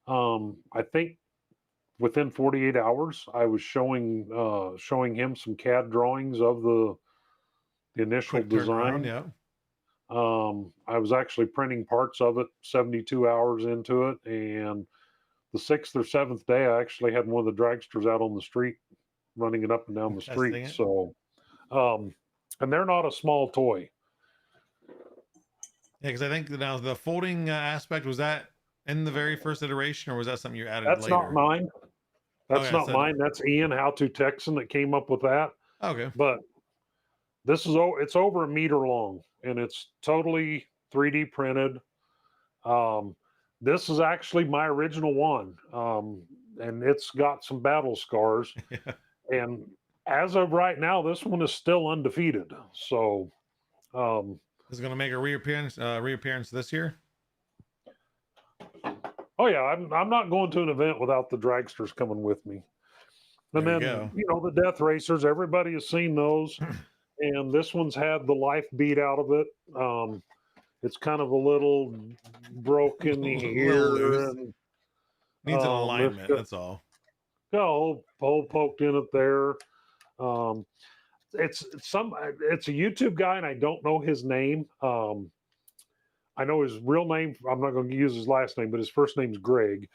I think within 48 hours, I was showing him some CAD drawings of the initial Quick turnaround. design. Yeah. I was actually printing parts of it 72 hours into it, and the 6th or 7th day, I actually had one of the dragsters out on the street, running it up and down the Testing street. it. So, and they're not a small toy. Yeah, because I think now the folding aspect, was that in the very first iteration, or was that something you added That's later? not mine. That's Okay, not so mine. That's Ian How to Texan that came up with that. okay. But it's over a meter long and it's totally 3D printed. This is actually my original one, and it's got some battle scars. Yeah. And as of right now, this one is still undefeated. So, Is it going to make a reappearance this year? oh yeah, I'm not going to an event without the dragsters coming with me. And There you then go. the death racers, everybody has seen those, and this one's had the life beat out of it. It's kind of a little broken A little here, loose. and Needs an it's alignment. got That's all. a hole poked in it there. Um, it's a YouTube guy, and I don't know his name. I know his real name. I'm not going to use his last name, but his first name's Greg.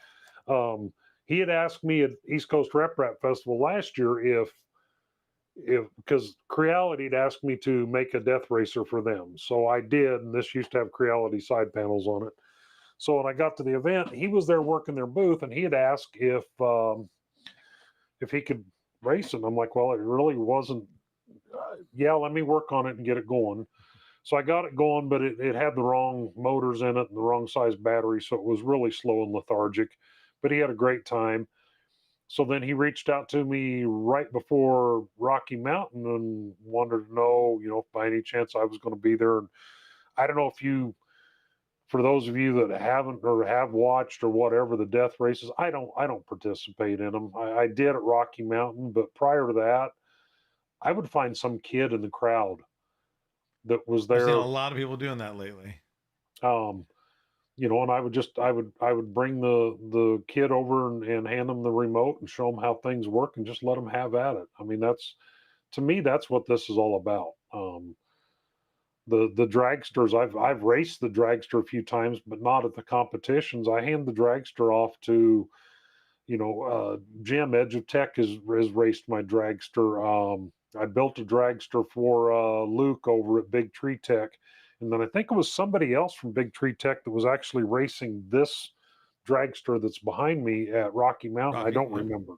Um, he had asked me at East Coast Rep Rap Festival last year if because Creality had asked me to make a death racer for them. So I did, and this used to have Creality side panels on it. So when I got to the event, he was there working their booth, and he had asked if he could race it. I'm like, well, it really wasn't. Yeah, let me work on it and get it going. So I got it going, but it had the wrong motors in it and the wrong size battery, so it was really slow and lethargic. But he had a great time. So then he reached out to me right before Rocky Mountain and wanted to know, if by any chance I was going to be there. And I don't know if for those of you that haven't or have watched or whatever the death races, I don't participate in them. I did at Rocky Mountain, but prior to that, I would find some kid in the crowd that was I've seen there. a lot of people doing that lately. Um, and I would bring the kid over and hand them the remote and show them how things work and just let them have at it. I mean, to me, that's what this is all about. The dragsters, I've raced the dragster a few times, but not at the competitions. I hand the dragster off to, Jim Edge of Tech has raced my dragster. I built a dragster for Luke over at Big Tree Tech, and then I think it was somebody else from Big Tree Tech that was actually racing this dragster that's behind me at Rocky Mountain. I Rocky, don't yep. remember,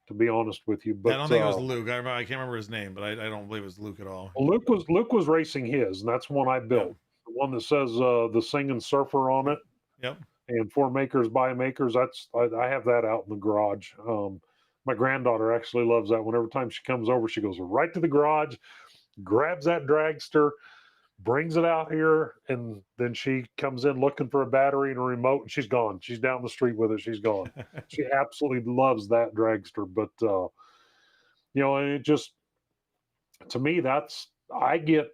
to be honest with you, Yeah, I but don't think it was Luke. I can't remember his name, but I don't believe it was Luke at all. Luke was racing his, and that's one I Yep. built. The one that says the Singing Surfer on it, Yep. and for makers by makers. I have that out in the garage. My granddaughter actually loves that. Whenever time she comes over, she goes right to the garage, grabs that dragster, brings it out here, and then she comes in looking for a battery and a remote, and she's gone. She's down the street with it. She's gone. She absolutely loves that dragster. But and it just, to me, I get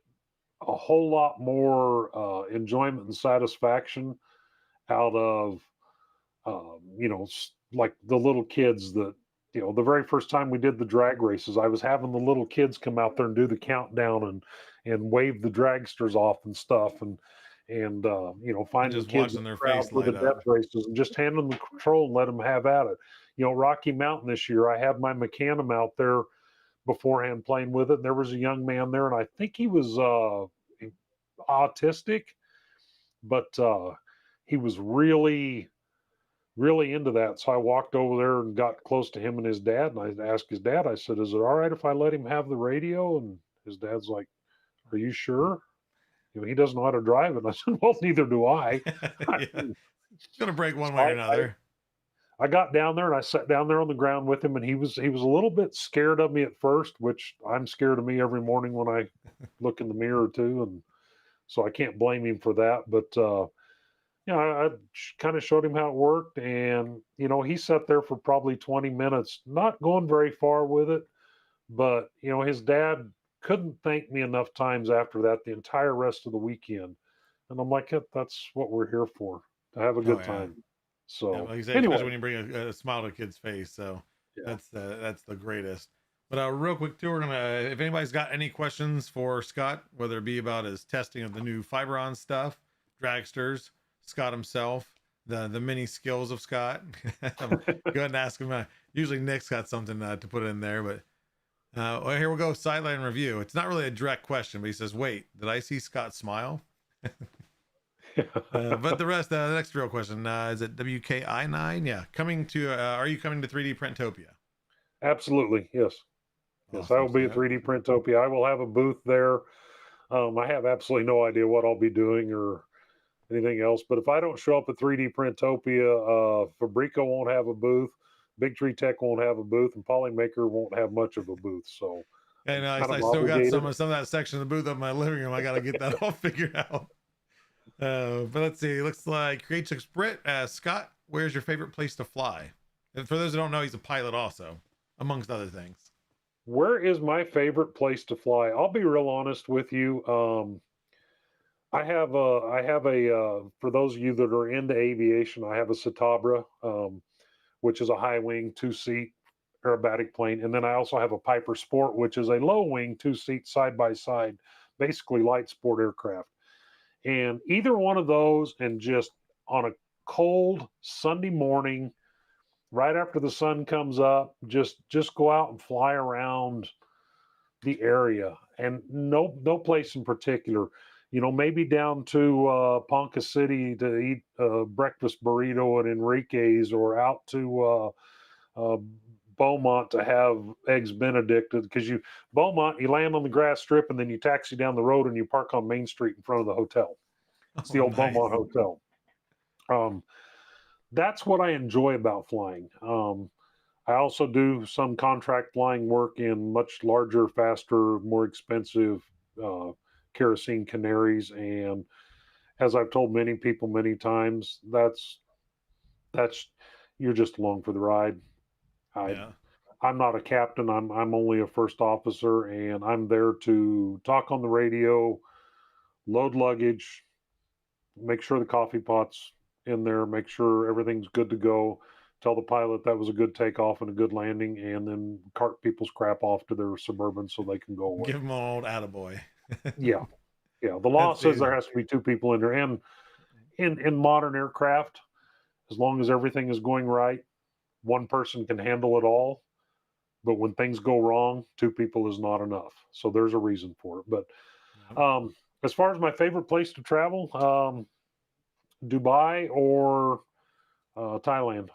a whole lot more enjoyment and satisfaction out of like the little kids that, the very first time we did the drag races, I was having the little kids come out there and do the countdown and wave the dragsters off and stuff, and finding the just kids in watching the their crowd face for the light death up. races and just hand them the control and let them have at it. Rocky Mountain this year, I had my Mecanum out there beforehand playing with it, and there was a young man there, and I think he was autistic, but he was really really into that. So I walked over there and got close to him and his dad, and I asked his dad, I said, "Is it all right if I let him have the radio?" And his dad's like, "Are you sure? He doesn't know how to drive it." And I said, "Well, neither do I." Yeah, it's gonna break one So way or another. I got down there and I sat down there on the ground with him, and he was a little bit scared of me at first, which I'm scared of me every morning when I look in the mirror too, and so I can't blame him for that. But I kind of showed him how it worked, and he sat there for probably 20 minutes, not going very far with it. But his dad couldn't thank me enough times after that the entire rest of the weekend, and I'm like, That's what we're here for, to have a Oh good yeah. time." Yeah, So like you say, especially anyway, when you bring a smile to a kid's face. So yeah. that's the greatest. But real quick too, we're gonna if anybody's got any questions for Scott, whether it be about his testing of the new Fiberon stuff, dragsters, Scott himself, the mini skills of Scott, go ahead and ask him. Usually Nick's got something to put in there, but well, here we go. Sideline review. It's not really a direct question, but he says, "Wait, did I see Scott smile?" But the rest, the next real question is it WKI9? Yeah, coming to. Are you coming to 3D Printopia? Absolutely, yes. Yes, I Awesome. will be at 3D Printopia. I will have a booth there. I have absolutely no idea what I'll be doing or anything else. But if I don't show up at 3D Printopia, Fabrico won't have a booth, Big Tree Tech won't have a booth, and Polymaker won't have much of a booth. So And I'm kind I of still got obligated. some of that section of the booth up in my living room. I got to get that all figured out. But let's see. It looks like Creatrix Brit. Scott, where's your favorite place to fly? And for those who don't know, he's a pilot also, amongst other things. Where is my favorite place to fly? I'll be real honest with you. I have a for those of you that are into aviation, I have a Citabra, which is a high wing 2-seat aerobatic plane, and then I also have a Piper Sport, which is a low wing 2-seat side by side, basically light sport aircraft. And either one of those, and just on a cold Sunday morning, right after the sun comes up, just go out and fly around the area, and no place in particular. Maybe down to Ponca City to eat breakfast burrito at Enrique's, or out to uh, Beaumont to have eggs Benedict. Because Beaumont, you land on the grass strip and then you taxi down the road and you park on Main Street in front of the hotel. It's the Oh, old nice. Beaumont Hotel. That's what I enjoy about flying. I also do some contract flying work in much larger, faster, more expensive kerosene canaries, and as I've told many people many times, that's you're just along for the ride. I Yeah. I'm not a captain. I'm only a first officer, and I'm there to talk on the radio, load luggage, make sure the coffee pot's in there, make sure everything's good to go, tell the pilot that was a good takeoff and a good landing, and then cart people's crap off to their Suburban so they can go away. Give him an old attaboy. Yeah, yeah. The law That's says the there has to be two people in there, and in modern aircraft, as long as everything is going right, one person can handle it all. But when things go wrong, two people is not enough. So there's a reason for it. But yep. as far as my favorite place to travel, Dubai or Thailand.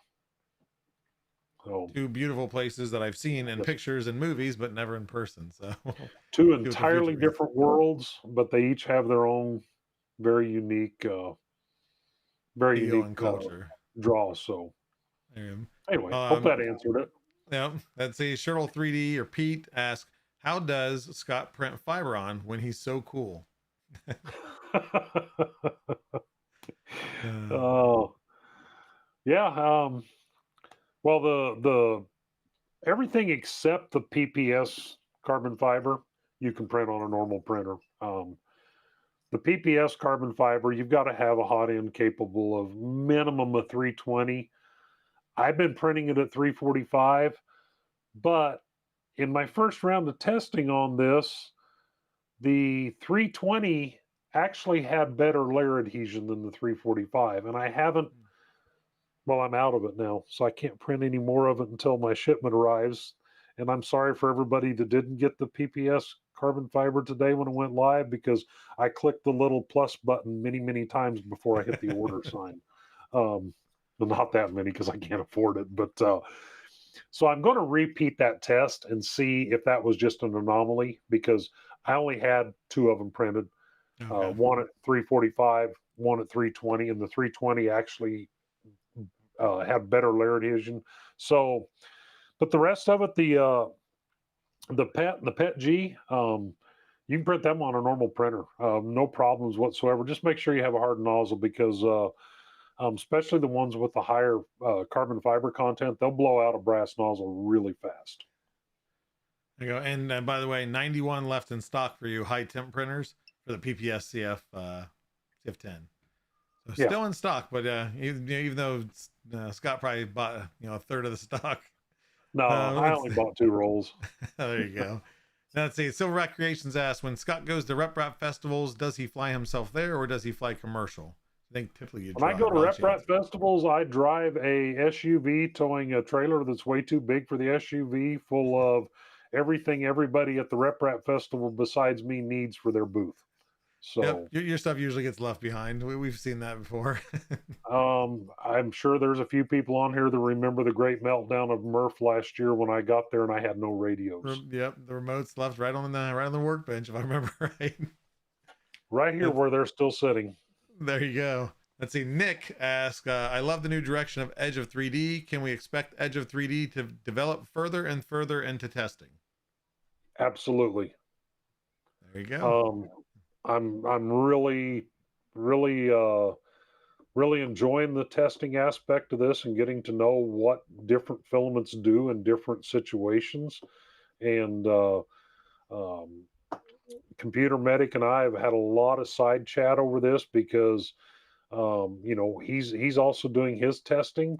So Two beautiful places that I've seen in yes. pictures and movies, but never in person. So Two see what the entirely future is. different worlds, but they each have their own very unique, Feel and culture. draws. So Um, anyway, hope um, that answered it. yeah, let's see. Shirtle 3D or Pete asks, how does Scott print fiber on when he's so cool? Oh yeah. Well, the everything except the PPS carbon fiber you can print on a normal printer. The PPS carbon fiber, you've got to have a hot end capable of minimum of 320. I've been printing it at 345, but in my first round of testing on this, the 320 actually had better layer adhesion than the 345, and I haven't. Well, I'm out of it now, so I can't print any more of it until my shipment arrives. And I'm sorry for everybody that didn't get the PPS carbon fiber today when it went live, because I clicked the little plus button many, many times before I hit the order sign. Well, not that many because I can't afford it. But so I'm going to repeat that test and see if that was just an anomaly, because I only had two of them printed, Okay. one at 345, one at 320, and the 320 actually have better layer adhesion. So, but the rest of it, the Pet G, you can print them on a normal printer, no problems whatsoever. Just make sure you have a hard nozzle, because especially the ones with the higher carbon fiber content, they'll blow out a brass nozzle really fast. There you go. And by the way, 91 left in stock for you high temp printers for the PPS CF10. So Yeah. still in stock, but even though Scott probably bought a third of the stock. No, I only bought 2 rolls. There you go. Now, let's see. Silver Recreations asked, when Scott goes to Rep Rap festivals, does he fly himself there or does he fly commercial? I think typically you When I go to Rep Rap festivals, I drive a SUV towing a trailer that's way too big for the SUV, full of everything everybody at the Rep Rap festival besides me needs for their booth. So yep, your stuff usually gets left behind. We've seen that before. I'm sure there's a few people on here that remember the great meltdown of Murph last year when I got there and I had no radios. Yep, the remote's left right on the workbench, if I remember right. Right here where they're still sitting. There you go. Let's see. Nick asks, I love the new direction of Edge of 3D. Can we expect Edge of 3D to develop further and further into testing? Absolutely. There you go. I'm really really enjoying the testing aspect of this and getting to know what different filaments do in different situations. And um, Computer Medic and I have had a lot of side chat over this, because he's also doing his testing,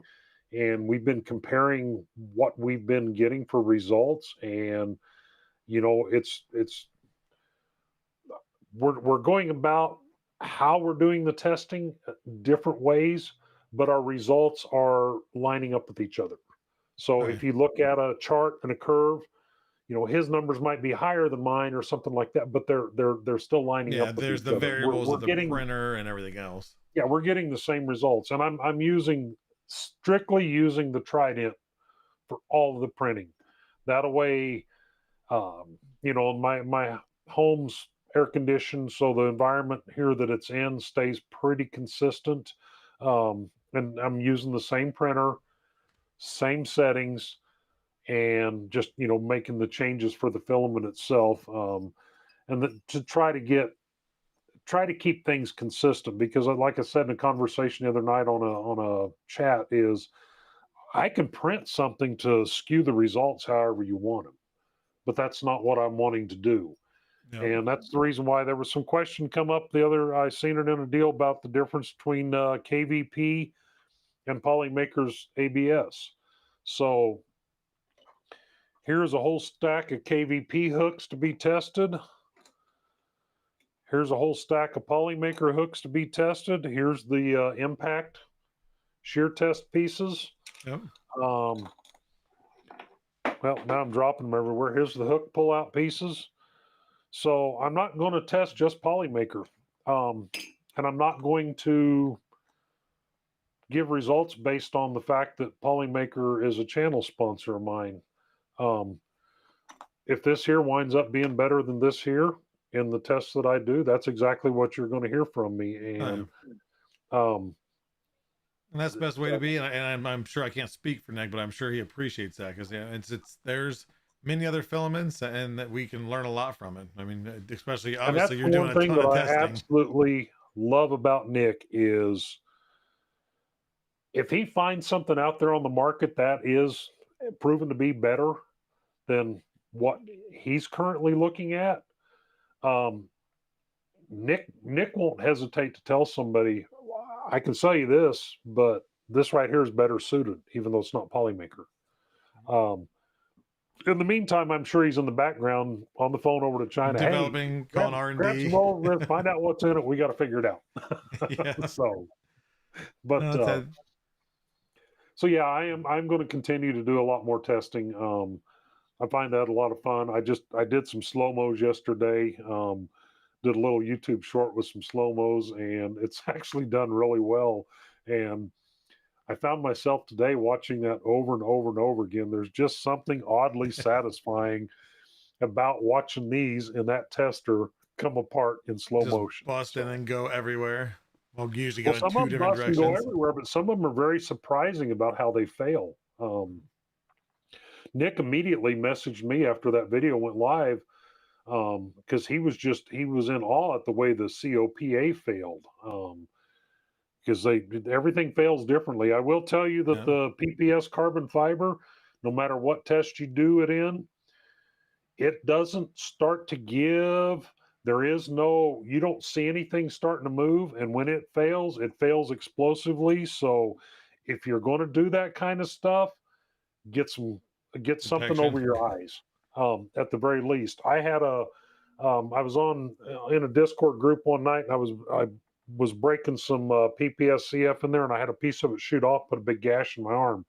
and we've been comparing what we've been getting for results. And it's we're going about how we're doing the testing different ways, but our results are lining up with each other. So Okay. if you look at a chart and a curve, his numbers might be higher than mine or something like that, but they're still lining up with there's each the other. variables We're of the getting, printer and everything else. yeah, we're getting the same results, and I'm strictly using the Trident for all of the printing. That way, my home's air conditioned, so the environment here that it's in stays pretty consistent. And I'm using the same printer, same settings, and just making the changes for the filament itself, to try to get try to keep things consistent because, like I said in a conversation the other night on a chat, is I can print something to skew the results however you want them, but that's not what I'm wanting to do. Yep. And that's the reason why there was some question come up the other. I seen it in a deal about the difference between KVP and Polymaker's ABS. So here's a whole stack of KVP hooks to be tested. Here's a whole stack of Polymaker hooks to be tested. Here's the impact shear test pieces. Yep. Well, now I'm dropping them everywhere. Here's the hook pull-out pieces. So I'm not going to test just Polymaker. And I'm not going to give results based on the fact that Polymaker is a channel sponsor of mine. If this here winds up being better than this here in the tests that I do, that's exactly what you're going to hear from me. And and that's the best way to be. And I'm sure I can't speak for Nick, but I'm sure he appreciates that because it's there's many other filaments and that we can learn a lot from it. I mean, especially obviously you're doing a ton of testing. I absolutely love about Nick is if he finds something out there on the market that is proven to be better than what he's currently looking at, Nick won't hesitate to tell somebody, I can sell you this, but this right here is better suited, even though it's not Polymaker. In the meantime, I'm sure he's in the background on the phone over to China, developing, calling R&D, find out what's in it. We got to figure it out. Yeah. So yeah, I'm going to continue to do a lot more testing. I find that a lot of fun. I did some slow-mos yesterday. Did a little YouTube short with some slow-mos, and it's actually done really well. And I found myself today watching that over and over and over again. There's just something oddly satisfying about watching these and that tester come apart in slow motion. Bust and then go everywhere. Well, usually go in some two of them different bust and directions. go everywhere, but some of them are very surprising about how they fail. Nick immediately messaged me after that video went live because he was in awe at the way the COPA failed. Because everything fails differently. I will tell you that the PPS carbon fiber, no matter what test you do it in, it doesn't start to give. You don't see anything starting to move. And when it fails explosively. So if you're going to do that kind of stuff, get something over your eyes. At the very least, I was in a Discord group one night and I was breaking some PPS CF in there, and I had a piece of it shoot off, put a big gash in my arm.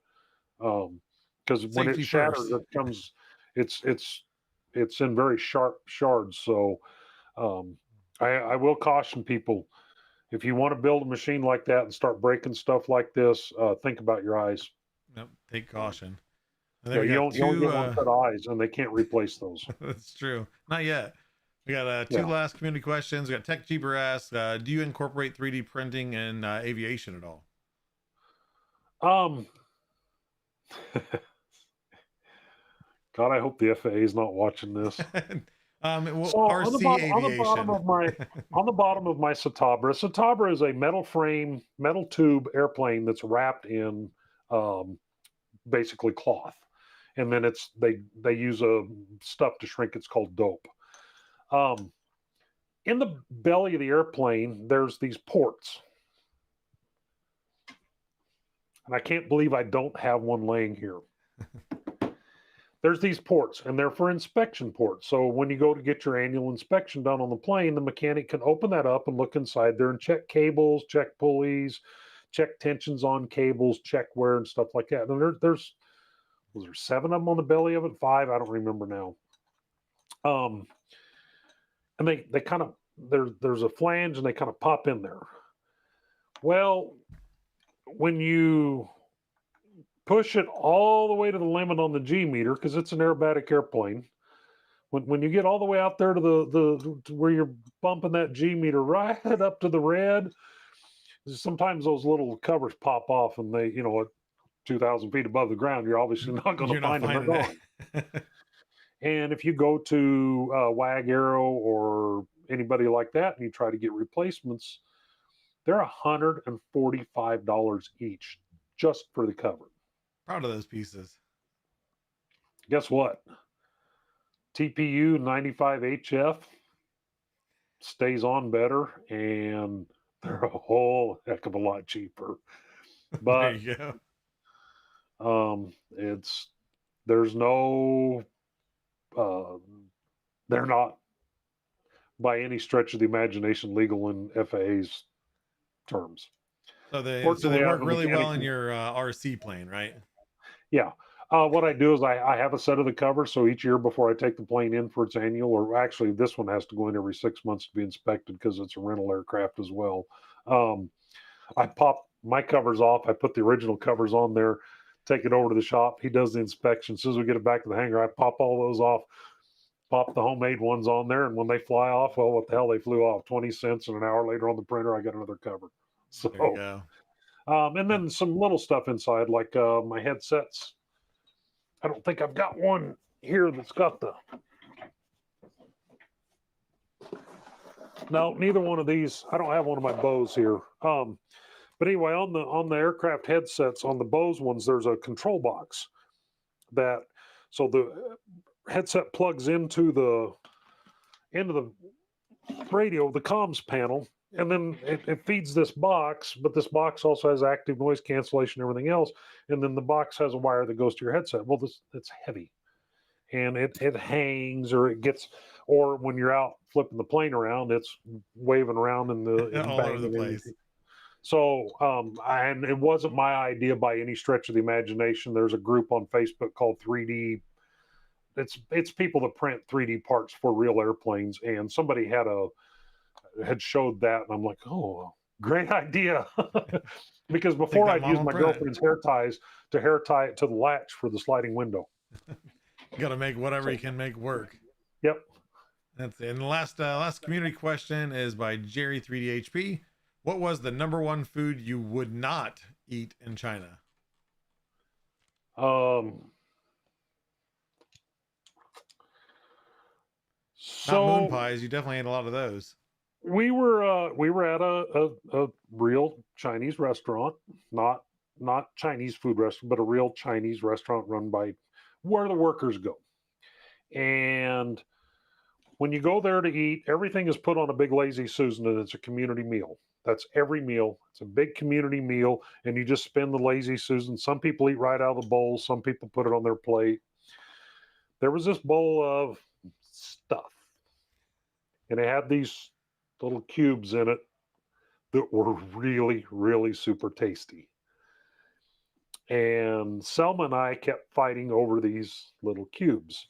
Because when it shatters, it comes, it's in very sharp shards. So I will caution people, if you want to build a machine like that and start breaking stuff like this, think about your eyes. Yep, take caution. Yeah, you only get one set of eyes, and they can't replace those. That's true. Not yet. We got two last community questions. We got Tech Cheaper asks, do you incorporate 3D printing in aviation at all? God, I hope the FAA is not watching this. RC Aviation. On the bottom of my Citabra is a metal tube airplane that's wrapped in basically cloth, and then they use a stuff to shrink. It's called dope. In the belly of the airplane, there's these ports. And I can't believe I don't have one laying here. There's these ports, and they're for inspection ports. So when you go to get your annual inspection done on the plane, the mechanic can open that up and look inside there and check cables, check pulleys, check tensions on cables, check wear and stuff like that. And was there 7 of them on the belly of it? 5? I don't remember now. And they kind of, there's a flange and they kind of pop in there. Well, when you push it all the way to the limit on the G meter, because it's an aerobatic airplane, when you get all the way out there to to where you're bumping that G meter right up to the red, sometimes those little covers pop off, and they, at 2,000 feet above the ground, you're obviously not going to find them. They're gone. And if you go to WAG Aero or anybody like that, and you try to get replacements, they're $145 each just for the cover. Proud of those pieces. Guess what? TPU 95HF stays on better, and they're a whole heck of a lot cheaper. There But you go. there's no they're not by any stretch of the imagination legal in FAA's terms. So they Fortunately, I have work a really well in mechanic- your RC plane, right? Yeah. What I do is I have a set of the covers. So each year before I take the plane in for its annual, or actually this one has to go in every 6 months to be inspected because it's a rental aircraft as well. I pop my covers off. I put the original covers on there, take it over to the shop. He does the inspection. As soon as we get it back to the hangar, I pop all those off, pop the homemade ones on there. And when they fly off, well, what the hell? They flew off 20 cents. And an hour later on the printer, I got another cover. So, There you go. and then some little stuff inside, like my headsets. I don't think I've got one here that's got the. No, neither one of these. I don't have one of my Bose here. But anyway, on the aircraft headsets, on the Bose ones, there's a control box that so the headset plugs into the radio, the comms panel, and then it feeds this box, but this box also has active noise cancellation and everything else. And then the box has a wire that goes to your headset. Well, it's heavy. And it hangs, or it gets, or when you're out flipping the plane around, it's waving around in the All over the place. So, and it wasn't my idea by any stretch of the imagination. There's a group on Facebook called 3D. It's people that print 3D parts for real airplanes, and somebody had showed that, and I'm like, oh, great idea. Because before I'd use my girlfriend's hair ties to hair tie it to the latch for the sliding window. You got to make whatever you can make work. Yep. That's it. And the last community question is by Jerry 3DHP. What was the number one food you would not eat in China? So Not moon pies. You definitely ate a lot of those. we were at a real Chinese restaurant, not Chinese food restaurant, but a real Chinese restaurant run by where the workers go. And when you go there to eat, everything is put on a big lazy Susan, and it's a community meal. That's every meal. It's a big community meal, and you just spin the lazy Susan. Some people eat right out of the bowl. Some people put it on their plate. There was this bowl of stuff, and it had these little cubes in it that were really, really super tasty. And Selma and I kept fighting over these little cubes.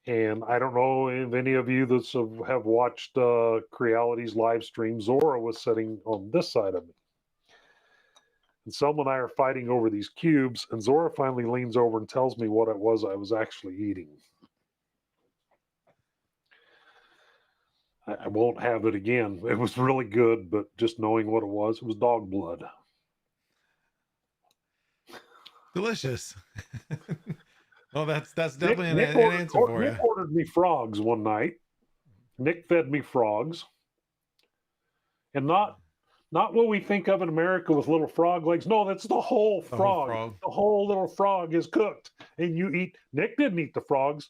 And I don't know if any of you that have watched Creality's live stream. Zora was sitting on this side of me. And Selma and I are fighting over these cubes. And Zora finally leans over and tells me what it was I was actually eating. I won't have it again. It was really good, but just knowing what it was dog blood. Delicious. Well, that's definitely Nick an answer for you. Nick ordered me frogs one night. Nick fed me frogs, and not what we think of in America with little frog legs. No, that's the whole frog. The whole little frog is cooked, and you eat. Nick didn't eat the frogs.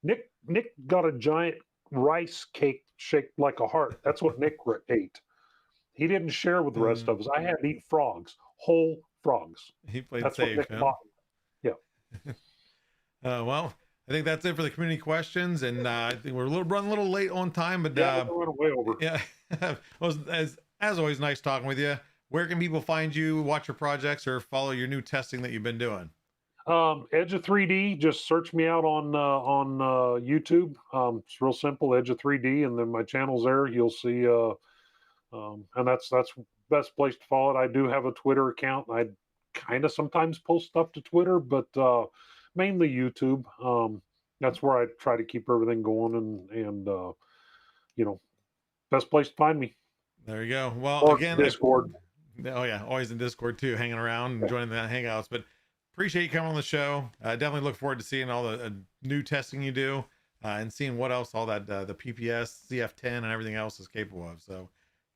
Nick got a giant rice cake shaped like a heart. That's what Nick ate. He didn't share with the rest of us. I had to eat frogs, whole frogs. He played That's safe. what Nick bought. Yeah. Well, I think that's it for the community questions, and I think we're running a little late on time, but We're way over. yeah, well, as always, nice talking with you. Where can people find you, watch your projects, or follow your new testing that you've been doing? Edge of 3D. Just search me out on YouTube. It's real simple, Edge of 3D, and then my channel's there. You'll see, and that's best place to follow it. I do have a Twitter account. I kind of sometimes post stuff to Twitter, but mainly YouTube. That's where I try to keep everything going, and best place to find me. There you go. Well, Or again, Discord. Oh yeah, always in Discord too, hanging around and joining the hangouts. But appreciate you coming on the show. I definitely look forward to seeing all the new testing you do. and seeing what else all that the PPS, CF10, and everything else is capable of. So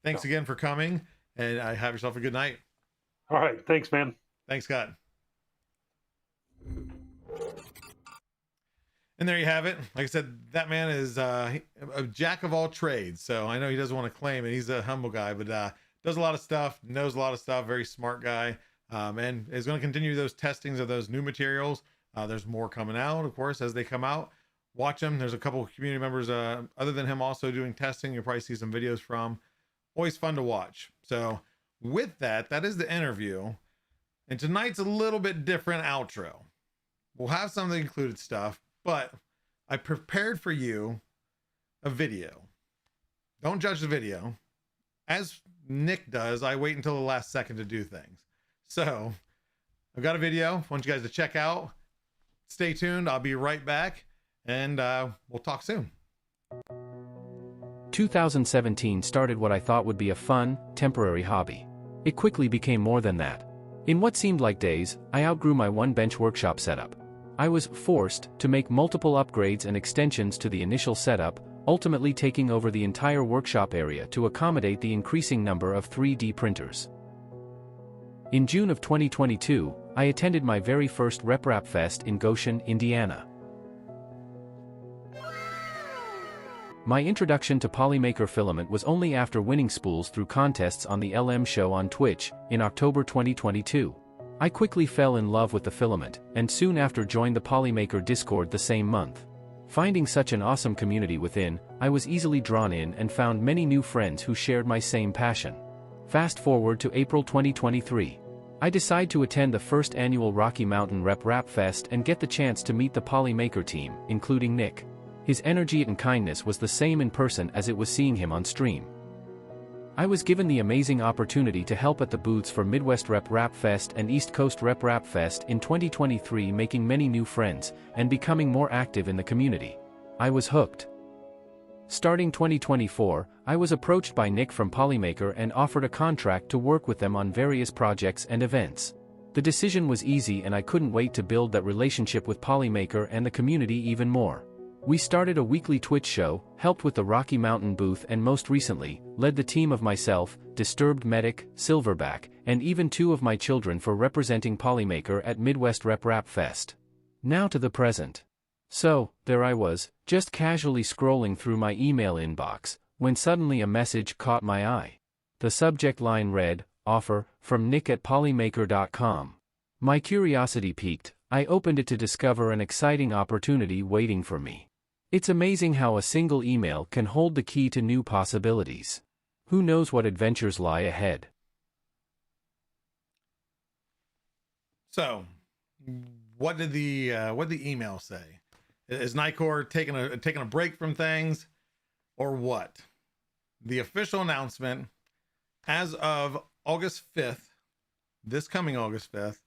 thanks again for coming, and have yourself a good night. All right. Thanks, man. Thanks, Scott. And there you have it. Like I said, that man is a jack of all trades. So I know he doesn't want to claim it. He's a humble guy, but does a lot of stuff, knows a lot of stuff, very smart guy, and is going to continue those testings of those new materials. There's more coming out, of course, as they come out. Watch them. There's a couple of community members other than him also doing testing. You'll probably see some videos from. Always fun to watch. So with that, that is the interview. And tonight's a little bit different outro. We'll have some of the included stuff, but I prepared for you a video. Don't judge the video. As Nick does, I wait until the last second to do things. So I've got a video I want you guys to check out. Stay tuned. I'll be right back, and we'll talk soon. 2017 started what I thought would be a fun, temporary hobby. It quickly became more than that. In what seemed like days, I outgrew my one-bench workshop setup. I was forced to make multiple upgrades and extensions to the initial setup, ultimately taking over the entire workshop area to accommodate the increasing number of 3D printers. In June of 2022, I attended my very first RepRap Fest in Goshen, Indiana. My introduction to Polymaker filament was only after winning spools through contests on the LM show on Twitch in October 2022. I quickly fell in love with the filament, and soon after joined the Polymaker Discord the same month. Finding such an awesome community within, I was easily drawn in and found many new friends who shared my same passion. Fast forward to April 2023. I decide to attend the first annual Rocky Mountain RepRap Fest and get the chance to meet the Polymaker team, including Nick. His energy and kindness was the same in person as it was seeing him on stream. I was given the amazing opportunity to help at the booths for Midwest RepRap Fest and East Coast RepRap Fest in 2023, making many new friends and becoming more active in the community. I was hooked. Starting 2024, I was approached by Nick from Polymaker and offered a contract to work with them on various projects and events. The decision was easy, and I couldn't wait to build that relationship with Polymaker and the community even more. We started a weekly Twitch show, helped with the Rocky Mountain booth, and most recently, led the team of myself, Disturbed Medic, Silverback, and even 2 of my children for representing Polymaker at Midwest RepRap Fest. Now to the present. So, there I was, just casually scrolling through my email inbox, when suddenly a message caught my eye. The subject line read, "Offer, from Nick at Polymaker.com. My curiosity piqued. I opened it to discover an exciting opportunity waiting for me. It's amazing how a single email can hold the key to new possibilities. Who knows what adventures lie ahead?" So, what did the email say? Is Nicor taking a break from things, or what? The official announcement, as of August 5th, this coming August 5th,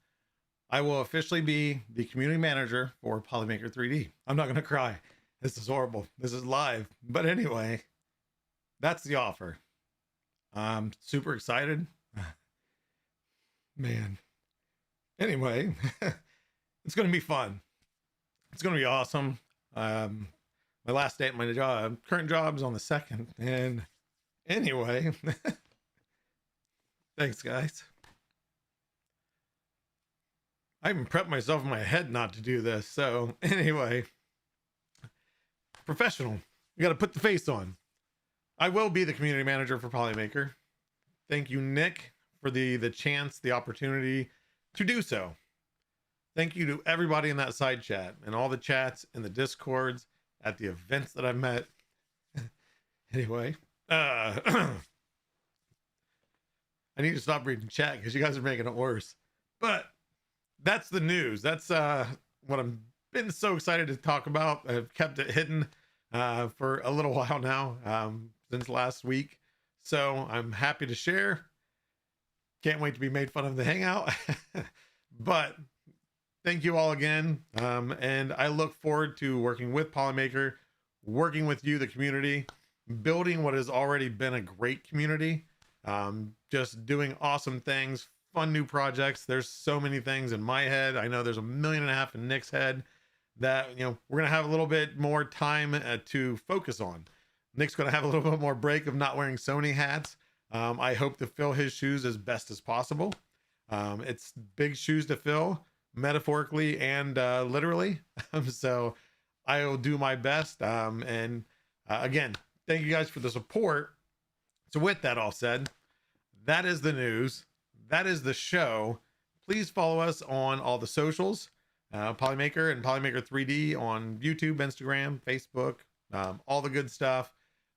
I will officially be the community manager for Polymaker 3D. I'm not going to cry. This is horrible. This is live. But anyway, that's the offer. I'm super excited. Man. Anyway, it's going to be fun. It's going to be awesome. My last day at my job, current job, is on the 2nd. And anyway, thanks, guys. I even prepped myself in my head not to do this. So anyway, professional. You got to put the face on. I will be the community manager for Polymaker. Thank you, Nick, for the chance, the opportunity to do so. Thank you to everybody in that side chat and all the chats in the Discords at the events that I've met. Anyway, I need to stop reading chat because you guys are making it worse. But that's the news. That's what I've been so excited to talk about. I've kept it hidden for a little while now, since last week. So I'm happy to share. Can't wait to be made fun of the hangout. But thank you all again. And I look forward to working with Polymaker, working with you, the community, building what has already been a great community. Just doing awesome things, fun new projects. There's so many things in my head. I know there's 1.5 million in Nick's head. that, you know, we're going to have a little bit more time to focus on. Nick's going to have a little bit more break of not wearing so many hats. I hope to fill his shoes as best as possible. It's big shoes to fill, metaphorically and literally. So I will do my best. Again, thank you guys for the support. So with that all said, that is the news. That is the show. Please follow us on all the socials, Polymaker and Polymaker 3D on YouTube, Instagram, Facebook, all the good stuff.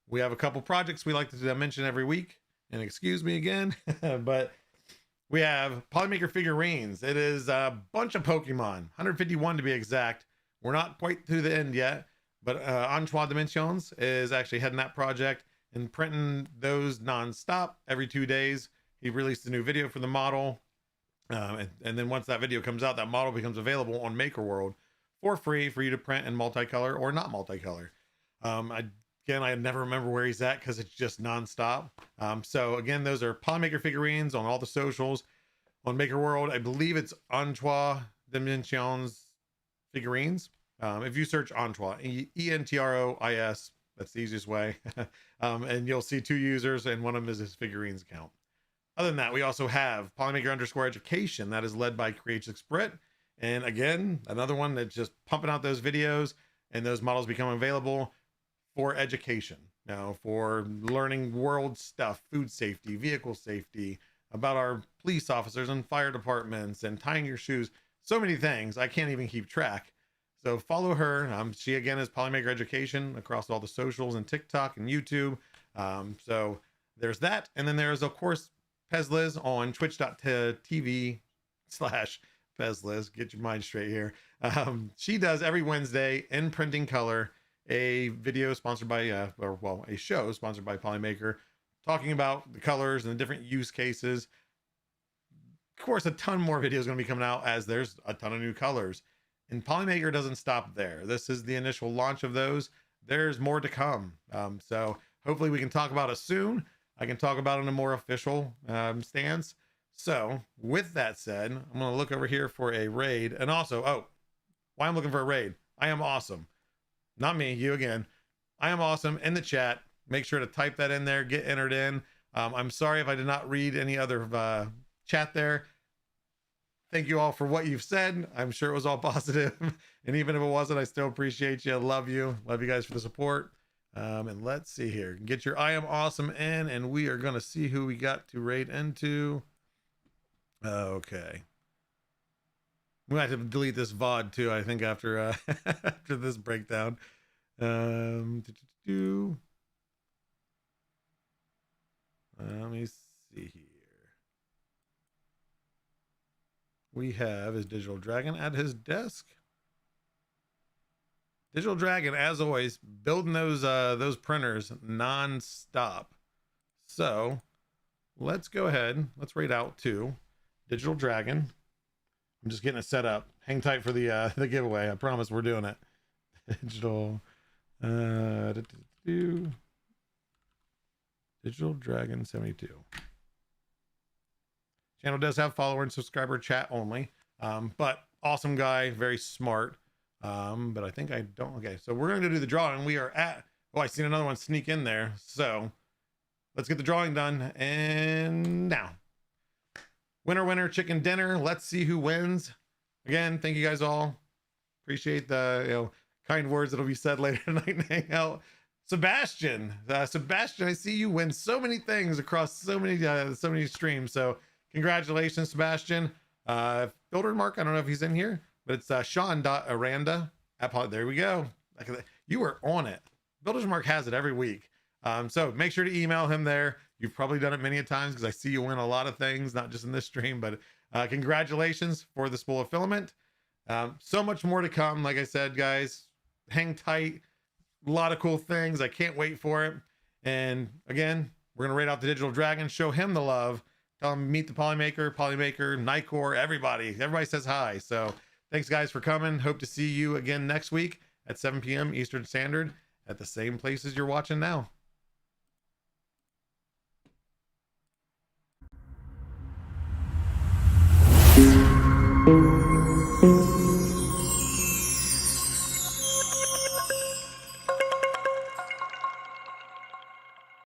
We have a couple projects we like to mention every week. And excuse me again, but we have Polymaker figurines. It is a bunch of Pokemon, 151 to be exact. We're not quite through the end yet, but Antoine Dimensions is actually heading that project and printing those non-stop every 2 days. He released a new video for the model. And then once that video comes out, that model becomes available on Maker World for free for you to print in multicolor or not multicolor. I never remember where he's at because it's just nonstop. So again, those are Polymaker figurines on all the socials. On Maker World, I believe it's Antoine Dimensions figurines. If you search Antoine, Entrois, that's the easiest way. And you'll see 2 users, and one of them is his figurines account. Other than that, we also have Polymaker_education that is led by Create6Brit. And again, another one that's just pumping out those videos, and those models become available for education, now for learning world stuff, food safety, vehicle safety, about our police officers and fire departments, and tying your shoes. So many things I can't even keep track. So follow her. She again is Polymaker Education across all the socials and TikTok and YouTube. So there's that. And then there's of course Pezliz on twitch.tv/Pezliz. Get your mind straight here. She does every Wednesday in printing color a video sponsored by a show sponsored by Polymaker, talking about the colors and the different use cases. Of course, a ton more videos going to be coming out as there's a ton of new colors, and Polymaker doesn't stop there. This is the initial launch of those. There's more to come. So hopefully we can talk about it soon. I can talk about it in a more official stance. So with that said, I'm going to look over here for a raid. And also, why I'm looking for a raid? I am awesome. Not me, you again. I am awesome in the chat. Make sure to type that in there, get entered in. I'm sorry if I did not read any other chat there. Thank you all for what you've said. I'm sure it was all positive. And even if it wasn't, I still appreciate you. Love you. Love you guys for the support. And let's see here. Get your I am awesome in, and we are going to see who we got to raid into. Okay. We might have to delete this VOD too, I think, after after this breakdown. Let me see here. We have his Digital Dragon at his desk. Digital Dragon, as always, building those printers non-stop. So let's go ahead. Let's raid out to Digital Dragon. I'm just getting it set up. Hang tight for the giveaway. I promise we're doing it. Digital Digital Dragon 72. Channel does have follower and subscriber chat only. But awesome guy, very smart. But I think I don't. Okay, so we're going to do the drawing. We are at, I seen another one sneak in there. So let's get the drawing done. And now, winner, chicken dinner. Let's see who wins. Again, thank you guys all. Appreciate the kind words that'll be said later tonight in Hangout. Sebastian, I see you win so many things across so many streams. So congratulations, Sebastian. Builder Mark, I don't know if he's in here, but it's Sean.Aranda. There we go. You were on it. Builder's Mark has it every week. So make sure to email him there. You've probably done it many a times because I see you win a lot of things, not just in this stream, but congratulations for the spool of filament. So much more to come. Like I said, guys, hang tight. A lot of cool things. I can't wait for it. And again, we're going to raid out the Digital Dragon, show him the love, tell him meet the Polymaker, Nicor, everybody says hi. So thanks guys for coming. Hope to see you again next week at 7 p.m. Eastern Standard at the same places you're watching now.